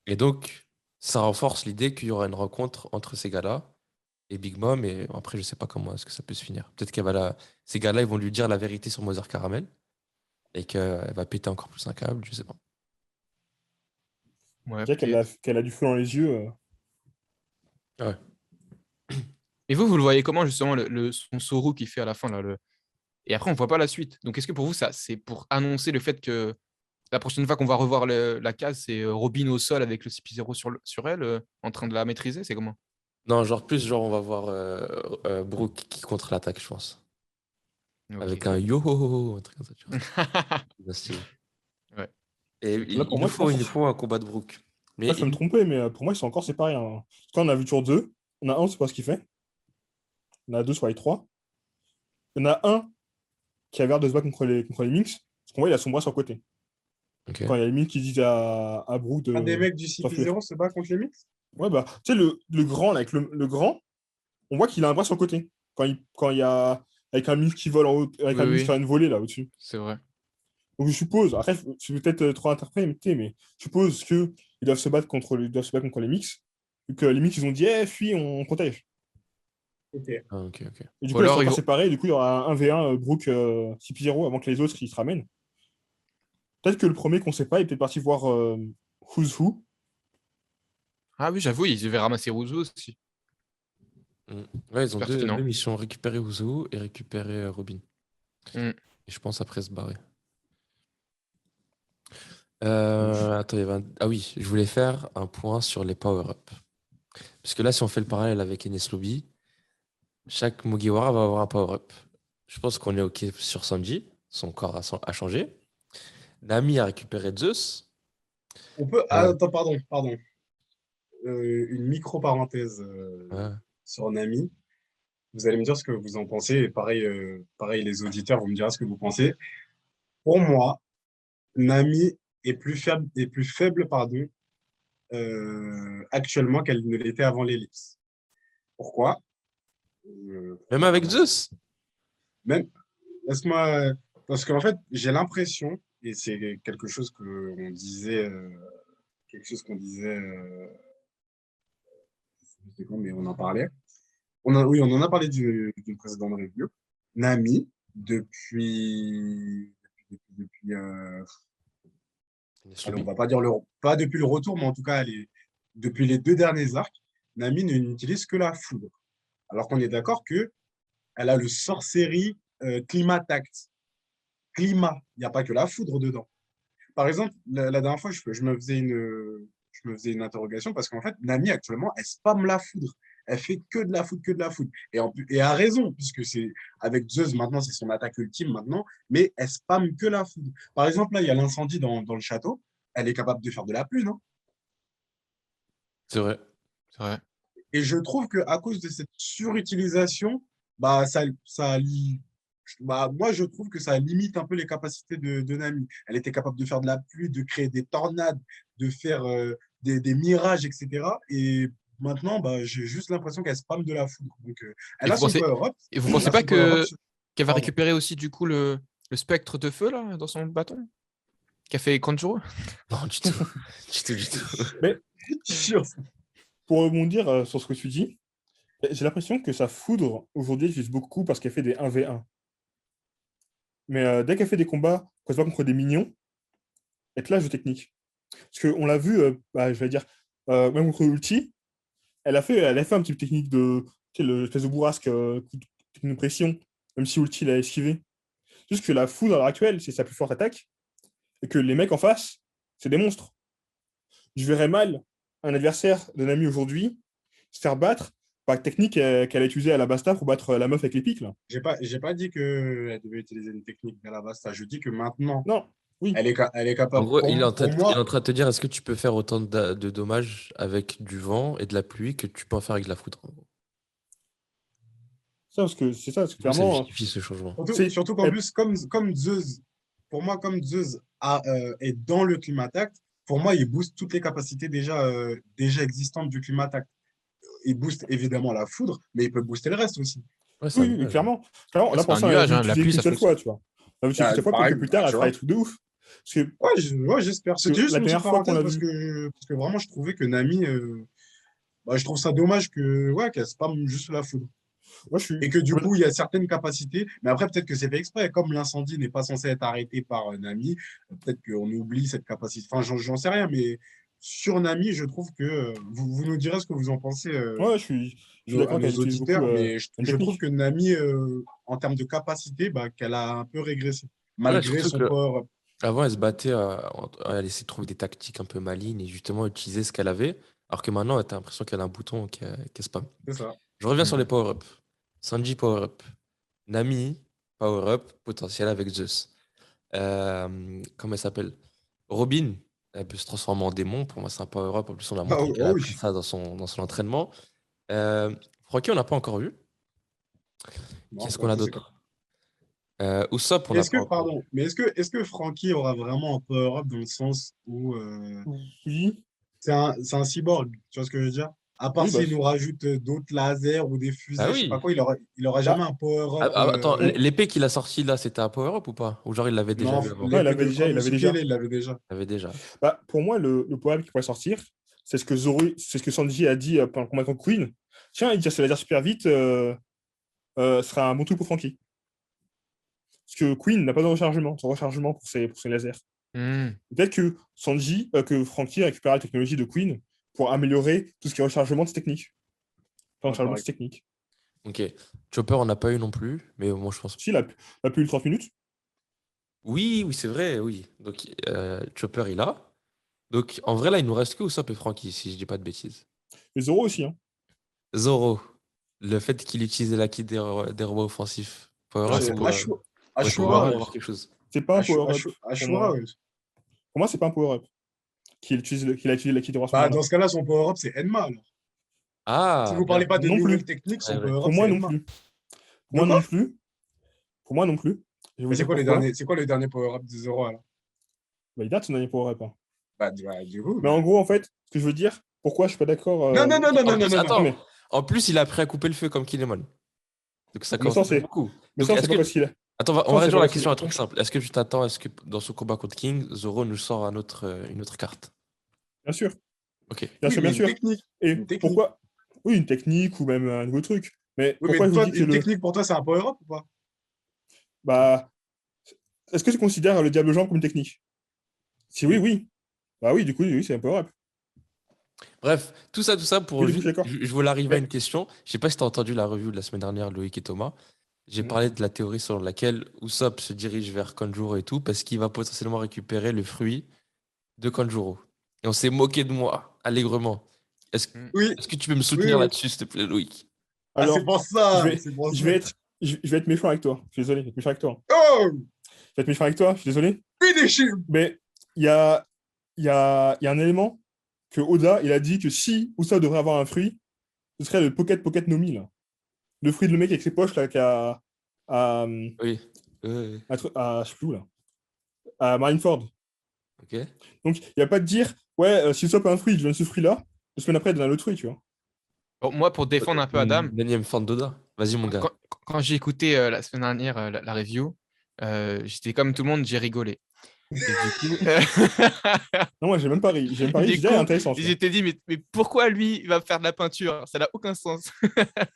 Et donc, ça renforce l'idée qu'il y aura une rencontre entre ces gars-là et Big Mom. Et après, je sais pas comment est-ce que ça peut se finir. Peut-être ces gars-là, ils vont lui dire la vérité sur Mother Caramel et qu'elle va péter encore plus un câble, je sais pas. Ouais, Déjà peut-être. qu'elle a du feu dans les yeux. Ouais. Et vous le voyez comment, justement, son Soru qu'il fait à la fin, là, et après, on voit pas la suite. Donc, est-ce que pour vous, ça, c'est pour annoncer le fait que la prochaine fois qu'on va revoir la case, c'est Robin au sol avec le CP0 sur elle, en train de la maîtriser? C'est comment? Non, genre on va voir Brooke qui contre-l'attaque, je pense. Avec Ok. un yo-ho-ho, un truc comme ça, tu vois. C'est bien stylé. Ouais. Et Là, pour moi, je pense il nous faut un combat de Brooke. Mais Là, je peux me tromper, mais pour moi, ils sont encore séparés, hein. Quand on a vu toujours deux, on a un, on sait pas ce qu'il fait. On a deux sur les trois. Il y en a un qui a l'air de se battre contre les Minx. Parce qu'on voit, il a son bras sur le côté. ok. Quand il y a les Minx qui disent à Brooke Un des de mecs du s'enfuir. CP0 se bat contre les mix? Ouais, bah, tu sais, le grand, là, avec le grand, on voit qu'il a un bras sur le côté. Quand il y a. Avec un Minx qui vole en haut, avec Oui, un Minx qui oui, fait une volée, là, au-dessus. c'est vrai. Donc je suppose, après, c'est peut-être trop interprété, mais je suppose qu'ils doivent se battre contre les mix. Donc les mix, ils ont dit, eh, fuis, on protège. Ok. Ah, ok, ok. Et du Ou coup, là, c'est alors, ils encore vont... séparé. Du coup, il y aura un V1 Brook CP0 avant que les autres ils se ramènent. Peut-être que le premier qu'on sait pas, il est peut-être parti voir Who's Who. Ah oui, j'avoue, ils devaient ramasser Rousseau aussi. Mm. Ouais, ils C'est ont deux pertinent. missions, récupérer Ouzou et récupérer Robin. Hmm. Et je pense après se barrer. Je- Attends, ah oui, je voulais faire un point sur les power-up. Parce que là, si on fait le parallèle avec Enes Lobby, chaque Mugiwara va avoir un power-up. Je pense qu'on est OK sur Sanji. Son corps a changé. Nami a récupéré Zeus. On peut. Ah, Euh, attends, pardon. Une micro-parenthèse ouais. sur Nami. Vous allez me dire ce que vous en pensez. Et pareil, pareil, les auditeurs, vous me direz ce que vous pensez. Pour moi, Nami est plus faible, pardon, actuellement qu'elle ne l'était avant l'ellipse. Pourquoi? Même avec Zeus? Même, laisse-moi, parce qu'en fait, j'ai l'impression, et c'est quelque chose qu'on disait, je sais quand, mais on en parlait. Oui, on en a parlé d'une précédente review. Nami, Enes allez, on Lobby? va pas dire pas depuis le retour, mais en tout cas, depuis les 2 derniers arcs, Nami n'utilise que la foudre. Alors qu'on est d'accord que elle a le sorcerie Climatact. Climat, il n'y a pas que la foudre dedans. Par exemple, la dernière fois, je me faisais une interrogation parce qu'en fait, Nami, actuellement, elle spamme la foudre. Elle fait que de la foudre, que de la foudre. Et à raison, puisque c'est avec Zeus, maintenant, c'est son attaque ultime maintenant, mais elle spamme que la foudre. Par exemple, là, il y a l'incendie dans le château. Elle est capable de faire de la pluie, non? C'est vrai. C'est vrai. Et je trouve qu'à cause de cette surutilisation, bah, moi, je trouve que ça limite un peu les capacités de Nami. Elle était capable de faire de la pluie, de créer des tornades, de faire des mirages, etc. Et maintenant, bah, j'ai juste l'impression qu'elle spamme de la foudre. Donc, Et elle a vous son pensez, power-up. et vous Elle pensez a pas son power-up. que qu'elle va Pardon. récupérer aussi du coup le spectre de feu là dans son bâton? Qu'a fait Kanjuro? Non, du tout. Du tout, du tout. Mais Sûr. pour rebondir sur ce que tu dis, j'ai l'impression que sa foudre, aujourd'hui, elle utilise beaucoup parce qu'elle fait des 1v1. Mais dès qu'elle fait des combats, quand elle se bat contre des minions, elle te lâche de technique. Parce qu'on l'a vu, bah, je vais dire, même contre Ulti, elle a fait un petit technique de, tu sais, l'espèce de bourrasque, coup de technopression, même si Ulti l'a esquivé. Juste que la foudre à l'heure actuelle, c'est sa plus forte attaque, et que les mecs en face, c'est des monstres. Je verrais mal un adversaire de Nami aujourd'hui se faire battre par la technique qu'elle a utilisée à la Basta pour battre la meuf avec les pics, là. J'ai pas dit qu'elle devait utiliser une technique d'Alabasta. Je dis que maintenant, Non, oui. elle est En capable. gros, Pour il est moi, en train de te dire, est-ce que tu peux faire autant de dommages avec du vent et de la pluie que tu peux en faire avec de la foudre? En gros. Ça, parce que c'est ça, parce que Du coup, ça clairement, justifie ce changement. surtout, c'est. surtout qu'en plus, comme Zeus, pour moi, comme Zeus est dans le Climatact, pour moi, il booste toutes les capacités déjà existantes du Climatact. Il booste évidemment la foudre, mais il peut booster le reste aussi. Ouais, c'est un Oui, oui, nuage. clairement. Clairement, Ouais, là, c'est pour pas un l'instant, elle a nuage, vu hein. La l'utiliser pluie, qu'une ça seule fonctionne. fois, tu vois. Elle a vu qu'une seule fois, peut-être Pareil, que plus tard, bah, elle tu fera vois. des trucs de ouf. Parce que, Ouais, j'espère. parce C'était que juste la une petite dernière fois qu'on parenthèse l'a parce vu. que vraiment, je trouvais que Nami, bah, je trouve ça dommage qu'elle spamme juste la foudre. Moi, je Et suis. que du coup, il y a certaines capacités, mais après, peut-être que c'est fait exprès. Comme l'incendie n'est pas censé être arrêté par Nami, peut-être qu'on oublie cette capacité. Enfin, j'en sais rien, mais sur Nami, je trouve que vous nous direz ce que vous en pensez, Ouais, je suis à d'accord nos qu'elle utilise beaucoup auditeurs, mais je, une je trouve technique. que Nami, en termes de capacité, bah, qu'elle a un peu régressé, Ouais, malgré surtout son que power-up. avant, elle se battait, elle essayait de trouver des tactiques un peu malignes et justement utiliser ce qu'elle avait. Alors que maintenant, t'as l'impression qu'elle a un bouton qu'elle spam. C'est ça. Je reviens sur les power-up. Sanji power-up. Nami power-up potentiel avec Zeus. Comment elle s'appelle? Robin, elle peut se transformer en démon. Pour moi, c'est un power-up. En plus, on a Ah, montré oh, qu'elle a oh pris oui. ça dans son entraînement. Francky, on n'a pas encore vu. Non, Qu'est-ce qu'on a Francky, c'est quoi? d'autre? Usopp, on Mais n'a est-ce pas que, encore vu. pardon, mais est-ce que Frankie aura vraiment un power-up dans le sens où Oui. c'est un cyborg, tu vois ce que je veux dire? À part Oui, bah, s'il nous rajoute d'autres lasers ou des fusées, Ah je sais pas oui. quoi, il aura bah, jamais un power-up. Attends, l'épée qu'il a sortie là, c'était un power-up ou pas? Ou genre il l'avait déjà Non, eu avant? non, l'épée de il l'avait Konosuke, déjà. il l'avait déjà. Il l'avait déjà. Bah, pour moi, le power qui pourrait sortir, c'est ce que c'est ce que Sanji a dit pendant le combat contre Queen. Tiens, il tire ses lasers super vite, ce sera un bon truc pour Frankie. Parce que Queen n'a pas de rechargement, son rechargement pour ses lasers. Hmm. Peut-être que que Frankie récupérera la technologie de Queen pour améliorer tout ce qui est rechargement de ses techniques. Enfin, Ouais, rechargement de pareil. ses techniques. Ok. Chopper, on n'a pas eu non plus, mais moi je pense. Si, il a plus eu 30 minutes. Oui, oui, c'est vrai, oui. Donc Chopper, il a. Donc en vrai, là, il nous reste que Usopp et Franky, si je dis pas de bêtises. Et Zoro aussi, hein. Zoro, le fait qu'il utilise l'acquis des robots offensifs. Power Ah, up, c'est c'est pour- pour, ouais, c'est pour Ashura, vraiment ouais. avoir quelque chose. C'est pas un power-up. Pour Ashura, moi, ouais. pour moi c'est pas un power-up. Qu'il qu'il a utilisé l'acquis de roi à ce Bah, moment-là. dans ce cas-là, son power-up, c'est Enma, alors. Si Ah, vous bien. parlez pas de Non nouvelles plus. techniques, Ouais, son ouais. Pour power-up, moi c'est non Enma. plus. Pour De moi quoi? non plus. Pour moi non plus. Je vais vous Mais c'est dire quoi pourquoi. c'est quoi le dernier power-up de Zoro, alors? Bah, il date son dernier power-up, hein. Bah, du coup. Mais en gros, en fait, ce que je veux dire, pourquoi je suis pas d'accord. Non, non, non, non, En non, non, plus, non, non. Non, attends, mais, en plus, il a appris à couper le feu comme Kinemon. Donc ça mais commence ça, à faire c'est. beaucoup. Mais Donc ça, est-ce c'est pas que. parce qu'il a. Attends, on Ça, va c'est réduire pas la parce qu'il question à a. un truc simple. Est-ce que tu t'attends à ce que dans ce combat contre King, Zoro nous sort une autre carte? Bien sûr. Ok. Bien Oui, sûr, mais bien une sûr. technique. Et Une technique. pourquoi. Oui, une technique ou même un nouveau truc. Mais Oui, pourquoi mais je vous toi, dis que une le. technique pour toi, c'est un power-up ou pas? Bah. Est-ce que tu considères le diable jambe comme une technique? Si oui, Oui. oui. Bah oui, du coup, oui, c'est un power-up. Bref, tout ça pour Oui, du coup, je juste. suis d'accord. Je voulais arriver à Mais. une question. Je sais pas si tu as entendu la review de la semaine dernière, Loïc et Thomas. J'ai Mhm. parlé de la théorie selon laquelle Usopp se dirige vers Kanjuro et tout, parce qu'il va potentiellement récupérer le fruit de Kanjuro. Et on s'est moqué de moi, allègrement. Est-ce, Hmm. Oui, est-ce que tu peux me oui, soutenir oui. là-dessus, s'il te plaît, Loïc? Ah, c'est Alors, pour je ça. vais, C'est pour je ça. vais être, je vais être méchant avec toi. Je suis désolé, je vais être méchant avec toi. Oh! Je vais être méchant avec toi, je suis désolé. Finish him! Mais il y a un élément que Oda, il a dit que si Usopp devrait avoir un fruit, ce serait le Pocket no Mi, là. Le fruit de le mec avec ses poches, là, qui a à, Oui. Oui. je sais plus où, là. À Marineford. Ok. Donc, il n'y a pas de dire, ouais, si Usopp a un fruit, je donne ce fruit-là. 2 semaines après, il donne un autre fruit, tu vois. Bon, moi, pour défendre un peu Adam, Une énième fan d'Oda. Vas-y, mon gars. quand j'ai écouté la semaine dernière la review, j'étais comme tout le monde, j'ai rigolé. Et du coup, Non, moi, j'ai même pas ri. J'ai même pas ri. du J'ai dit, ah, coup, intéressant, tu vois. j'étais dit, mais pourquoi lui, il va faire de la peinture? Ça n'a aucun sens.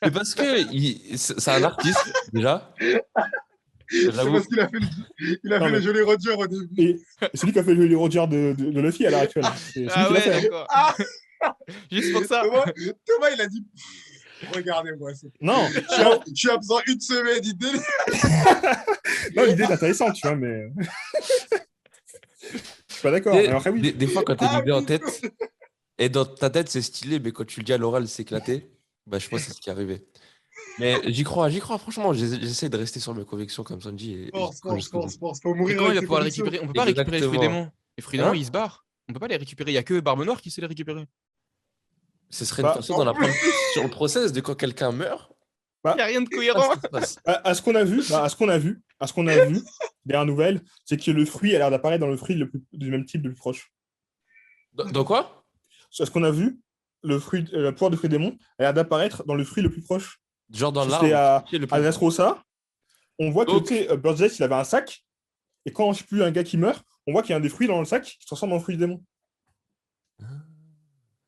Mais parce que c'est un artiste, déjà. C'est J'avoue. parce il a Non, fait le mais. joli Roger au début. Et c'est lui qui a fait le Roger de Luffy à l'heure actuelle. C'est lui Ah qui l'a ouais, fait, hein. d'accord. Ah, Juste pour ça. Thomas, il a dit regardez-moi ça. Non, Je suis absent une semaine, il délire. non, l'idée est intéressante, tu vois, mais je suis pas d'accord. Mais après, oui. Des fois, quand tu as Ah, l'idée en putain. tête, et dans ta tête, c'est stylé, mais quand tu le dis à l'oral, c'est éclaté, bah, je pense que c'est ce qui est arrivé. Mais j'y crois, franchement. J'essaie de rester sur mes convictions comme Sanji et j'y Force, crois force, jusqu'au bout. force, force. Faut Mais mourir comment il avec va ses pouvoir le convictions. récupérer? On peut pas récupérer les fruits Exactement. démons. Les fruits démons, Hein? ils se barrent. On peut pas les récupérer. Il y a que Barbe Noire qui sait les récupérer. Bah, Ce serait une façon d'en apprendre plus sur le process de quand quelqu'un meurt. Il n'y a rien de Ah, cohérent. ce qui se passe. à ce qu'on a vu, à ce qu'on a vu, dernière nouvelle, c'est que le fruit a l'air d'apparaître dans le fruit du même type le plus proche. Dans quoi? À ce qu'on a vu, le pouvoir du fruit démon a l'air d'apparaître dans le fruit le plus proche. Genre dans C'était l'arbre qui est le à plus Dressrosa. On voit que Donc- tu sais, Bird's il avait un sac, et quand je sais plus un gars qui meurt, on voit qu'il y a un des fruits dans le sac qui se transforme en fruit démon.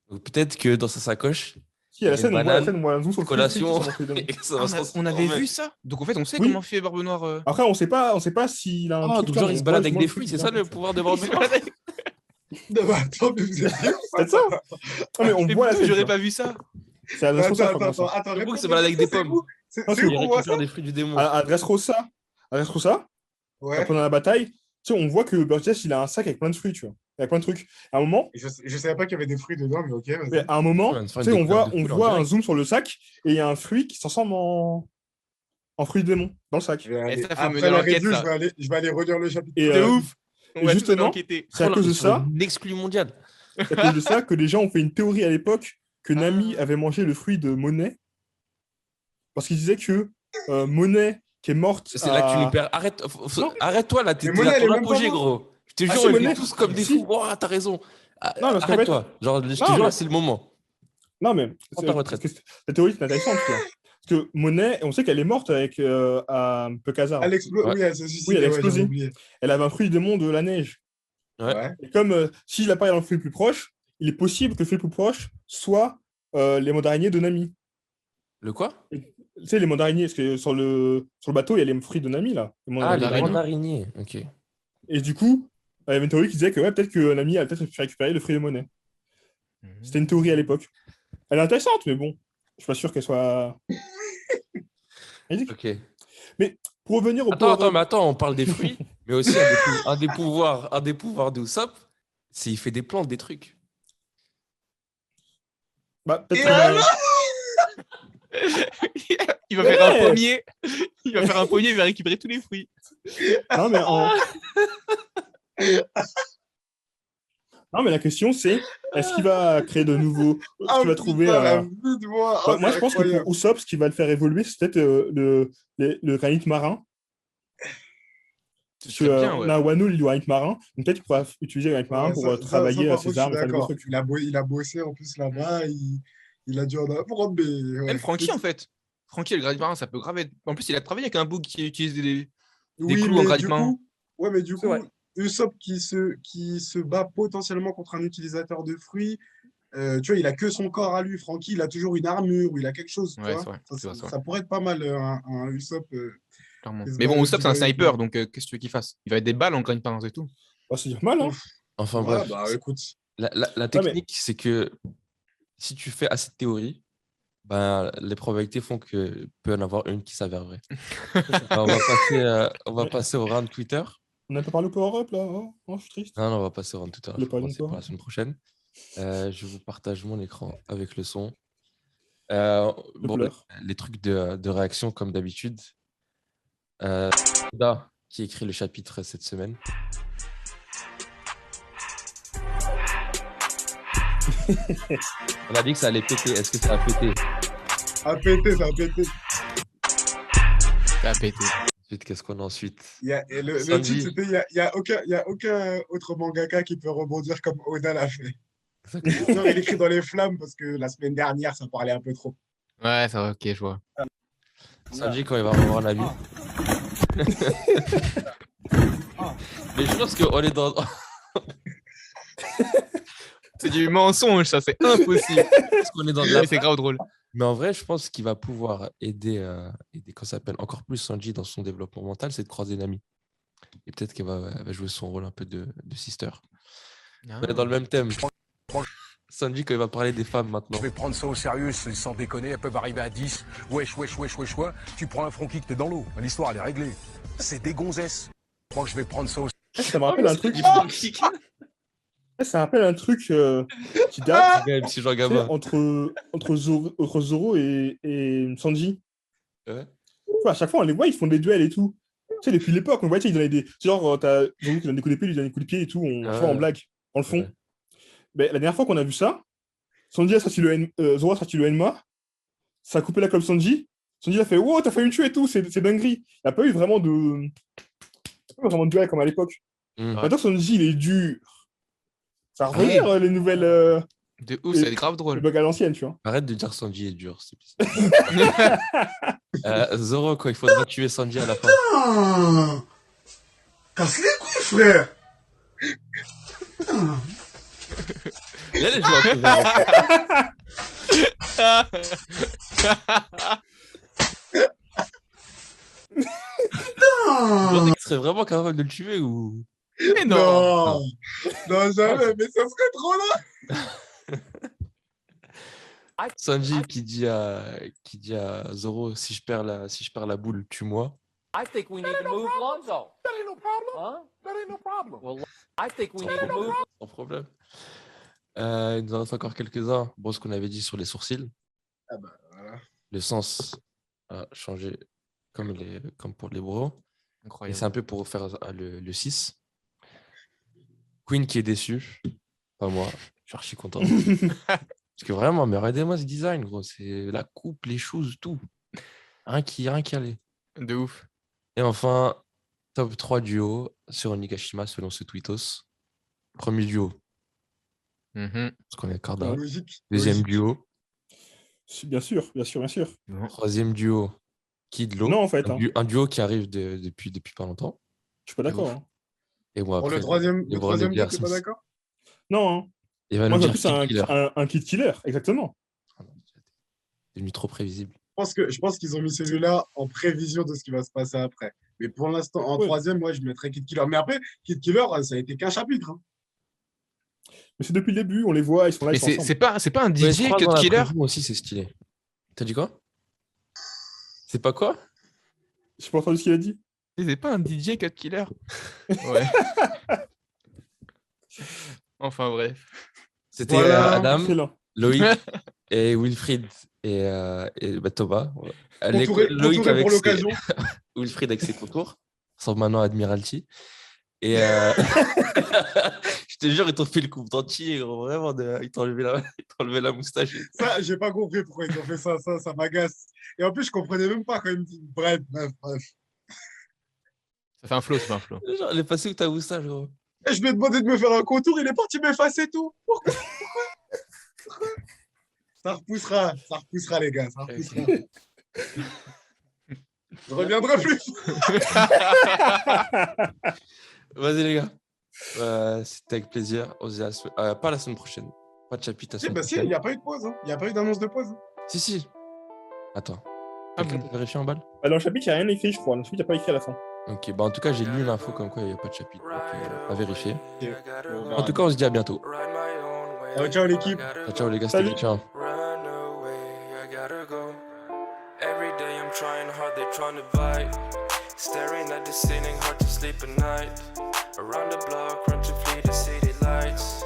Donc peut-être que dans sa sacoche, Si, à la il y a une scène, on voit banane, on voit un zoom sur le fruit qui se collation, transforme en fruit démon. et que ça va se On avait transformer. vu ça. Donc en fait, on sait Oui. comment fait Barbe Noire. Après, on sait pas s'il a un Oh, truc donc là, genre mais il se on balade voit avec justement des le fruits, truc c'est qui ça vient, le tu vois. pouvoir de Barbe Noire? Non, mais attends, mais vous êtes C'est peut-être ça. Non, mais on Mais voit la plutôt, tête. j'aurais tu vois. pas vu ça. C'est à Dressrosa Attends, qu'on voit ça. attends, J'avoue que réponds, c'est balade avec des c'est pommes. où? C'est Parce où que- Il qu'on voit récupère ça? des fruits du démon. À Dressrosa, Ouais. pendant la bataille, tu sais, on voit que Burgess, il a un sac avec plein de fruits, tu vois. Avec plein de trucs. À un moment, Je savais pas qu'il y avait des fruits dedans, mais ok, mais vas-y. à un moment, On vient de faire tu une sais, découverte de on fou, là, en voit un direct. zoom sur le sac et il y a un fruit qui se transforme en fruit de démon dans le sac. Je vais aller- ça, faut mener Après la l'enquête, review, ça. je vais aller relire le chapitre. Et, De ouf. On et va tous aller justement, enquêter. c'est à Trop, cause mais de sur ça, une exclue mondiale. c'est à cause de ça que les gens ont fait une théorie à l'époque que Nami Ah. avait mangé le fruit de Monet parce qu'ils disaient que Monet qui est morte C'est là que tu nous à... perds. Non. Arrête-toi là, Mais t'es là Monet, elle ton est même pas apogée, morte. gros. Je te Ah, jure, si, on était Monet. tous comme des Si. fous. Oh, t'as raison. Non, parce qu'en fait... Arrête-toi. Genre, je te Non, jure, mais- c'est le moment. Non, mais Prends ta retraite. parce que la théorie, c'est intéressant, tu vois. Parce que Monet, on sait qu'elle est morte avec à Pekazar. Ouais. Oui, elle s'est Oui, elle suicidée, a ouais, j'avais explosé. oublié. Elle avait un fruit démon de la neige. Ouais. Ouais. Et comme si l'appareil est dans le fruit le plus proche, il est possible que le fruit le plus proche soit les mandariniers de Nami. Le quoi? Tu sais, les mandariniers, parce que sur le bateau, il y a les fruits de Nami, là. Ah, les mandariniers. mandariniers. Ok. Et du coup, il y avait une théorie qui disait que ouais, peut-être que Nami a peut-être récupéré le fruit de Monet. C'était une théorie à l'époque. Elle est intéressante, mais bon, je suis pas sûr qu'elle soit ridicule. Ok. Mais pour revenir au Attends, power-up, mais attends, on parle des fruits, mais aussi un des pouvoirs d'Usopp, c'est il fait des plantes, des trucs. bah, Et peut-être alors Il va faire un Ouais. pommier. Il va faire un pommier, il va récupérer tous les fruits. Non, mais non, mais la question, c'est est-ce qu'il va créer de nouveaux. Est-ce Ah qu'il va trouver. putain, la vie de moi. Bah, Ah, moi, c'est je pense que incroyable. pour Usopp, ce qui va le faire évoluer, c'est peut-être le granit marin. Ce Parce que serait bien, ouais. on a Wano, il est granit marin. Donc peut-être qu'il pourra utiliser le granit marin Ouais, pour ça, travailler par contre, ses je suis armes et faire des beaux d'accord. trucs. Il a bossé en plus là-bas. Il a dû en apprendre, mais Même ouais. Francky, en fait. Francky et le granit marin, ça peut grave être. En plus, il a travaillé avec un bug qui utilise des Oui, clous en mais granit du marin. coup, ouais, mais du C'est vrai. coup, Usopp qui se bat potentiellement contre un utilisateur de fruits, tu vois, il a que son corps à lui. Francky, il a toujours une armure ou il a quelque chose, tu Ouais, vois. c'est vrai. C'est vrai, c'est vrai. Ça pourrait être pas mal, un Usopp Clairement. qui se Mais bat bon, avec Usopp, du c'est un granit sniper, marin. donc qu'est-ce que tu veux qu'il fasse? Il va être des balles en granit marin, c'est tout. Bah, c'est dire mal, hein. Ouf. Enfin Ouais, bref, bah écoute. la Ouais, mais technique, c'est que si tu fais assez de théories, ben, les probabilités font que peut y en avoir une qui s'avère vraie. On va passer au round Twitter. on n'a pas parlé au power-up, là. Oh, je suis triste. Non, on va passer au round Twitter. Il est Il faut pas long, commencer pour quoi. la semaine prochaine. Je vous partage mon écran avec le son. Je Bon, pleure. les trucs de réaction, comme d'habitude. Oda, qui écrit le chapitre cette semaine. On a dit que ça allait péter. Est-ce que ça a pété? Ça a pété, ça a pété. Ça a pété. Ensuite, qu'est-ce qu'on a ensuite? Et le Sanji. titre, c'était il y a aucun autre mangaka qui peut rebondir comme Oda l'a fait. Exactement. Genre, il écrit dans les flammes parce que la semaine dernière, ça parlait un peu trop. Ouais, ça va, ok, je vois. Sanji, quand il va revoir un ami. Mais je pense qu'on est dans. C'est du mensonge, ça, c'est impossible. Parce qu'on est dans de la. Mais c'est grave drôle. Mais en vrai, je pense qu'il va pouvoir aider, comment ça s'appelle, encore plus Sanji dans son développement mental, c'est de croiser Nami. Et peut-être qu'elle va jouer son rôle un peu de sister. Ah. On est dans le même thème. Sanji, quand il va parler des femmes maintenant. Je vais prendre ça au sérieux, sans déconner, elles peuvent arriver à 10. Wesh, tu prends un front kick, t'es dans l'eau. L'histoire, elle est réglée. C'est des gonzesses. Je crois que je vais prendre ça au Ça me rappelle un truc. Francky. Ça rappelle un truc qui date Même si Jean tu sais, Gabin. entre Zoro et Sanji. Ouais. À chaque fois, on les voit, ils font des duels et tout. Tu sais, depuis l'époque, on voit, tu sais, ils donnaient des. Genre, t'as Zoro qui donne des coups d'épée, lui donne des coups de pied et tout, Ah tu vois, en ouais. blague, dans le fond. Ouais. Mais la dernière fois qu'on a vu ça, Sanji a sorti Zoro a sorti le Enma, ça a coupé la club Sanji. Sanji a fait wow, t'as failli me tuer et tout, c'est dinguerie. Il n'y a pas eu vraiment de. Duel comme à l'époque. Mm. Ouais. Maintenant, Sanji, il est dur. Ça va Ah ouais. revenir, les nouvelles. De ouf, ça va être grave Les drôle. bugs à l'ancienne, tu vois. Arrête de dire Sanji est dur. Zoro, quoi, il faudra tuer Sanji à la fin. Ah, casse les couilles, frère. Il y a les joueurs. Ah. Il serait vraiment capable de le tuer ou. Mais non. Non, jamais, mais ça serait trop là. Sanji qui dit à Zoro, si je perds la boule, tue-moi. I think we need to move Lonzo. That ain't no problem. Huh? That ain't no problem. Well, I think we need to move. Sans problème. Il nous en reste encore quelques-uns. Bon, ce qu'on avait dit sur les sourcils. Ah bah voilà. Le sens a changé comme pour les bros. Et Incroyable. c'est un peu pour faire le 6. Queen qui est déçu. Pas moi. Je suis archi content. Parce que vraiment, mais regardez-moi ce design, gros. C'est la coupe, les choses, tout. Rien qui allait. De ouf. Et enfin, top 3 duo sur Onigashima selon ce tweetos. Premier duo, Mhm. parce qu'on est Carda. Logique. Deuxième logique. duo, Bien sûr, bien sûr, bien sûr. Troisième duo, Kid Lo. Non, en fait, hein. Un duo qui arrive depuis pas longtemps. Je suis pas d'accord. ouf. Hein. Et moi, Pour le après, troisième, les le Brown troisième Edgar, duo, t'es pas d'accord? Non, hein. il va Moi, nous je vois dire plus Kid Killer. un kid killer, exactement. C'est devenu trop prévisible. Je pense qu'ils ont mis celui-là en prévision de ce qui va se passer après. Mais pour l'instant, en Ouais. troisième, moi, je mettrais Kid Killer. Mais après, Kid Killer, ça a été qu'un chapitre. Hein. Mais c'est depuis le début, on les voit, ils sont là, Mais ils sont c'est ensemble. pas un Ouais, DJ je crois Cut dans la Killer? prison aussi, c'est stylé. T'as dit quoi? C'est pas quoi? J'ai pas entendu ce qu'il a dit. C'est pas un DJ Cut Killer? Ouais. Enfin bref. C'était Voilà. Adam, Excellent. Loïc et Wilfried et Thomas. Entouré Loïc avec pour l'occasion. Wilfried avec ses contours. Ressemble maintenant à Admiralty. Et je te jure, ils t'ont fait le coup entier, gros, vraiment. Ils t'ont enlevé la moustache. Ça, j'ai pas compris pourquoi ils ont fait ça. Ça m'agace. Et en plus, je comprenais même pas quand ils me disent. Bref. Ça fait un flow, c'est pas un flow. Genre, elle est passée où ta moustache, gros? Et je lui ai demandé de me faire un contour, il est parti m'effacer tout. Pourquoi Ça repoussera, les gars. Ça repoussera. Je reviendrai plus. Vas-y, les gars. C'était avec plaisir. On se dit pas la semaine prochaine. Pas de chapitre la Si, semaine bah si, il prochaine. n'y a pas eu de pause. Hein. Il n'y a pas eu d'annonce de pause. Si. Attends. Ah Quelqu'un bon. peut vérifier en balle? Dans le chapitre, il n'y a rien écrit, je crois. Dans le chapitre, il n'y a pas écrit à la fin. Ok, bah en tout cas, j'ai lu l'info comme quoi il n'y a pas de chapitre. Donc, à vérifier. Ok. Bon, En tout cas, on se dit à bientôt. ciao l'équipe. Ciao, les gars. C'était Salut. ciao. Run away, I gotta go. Every day I'm trying hard, they're trying to bite. Staring at the ceiling, hard to sleep at night. Around the block, run to flee the city lights.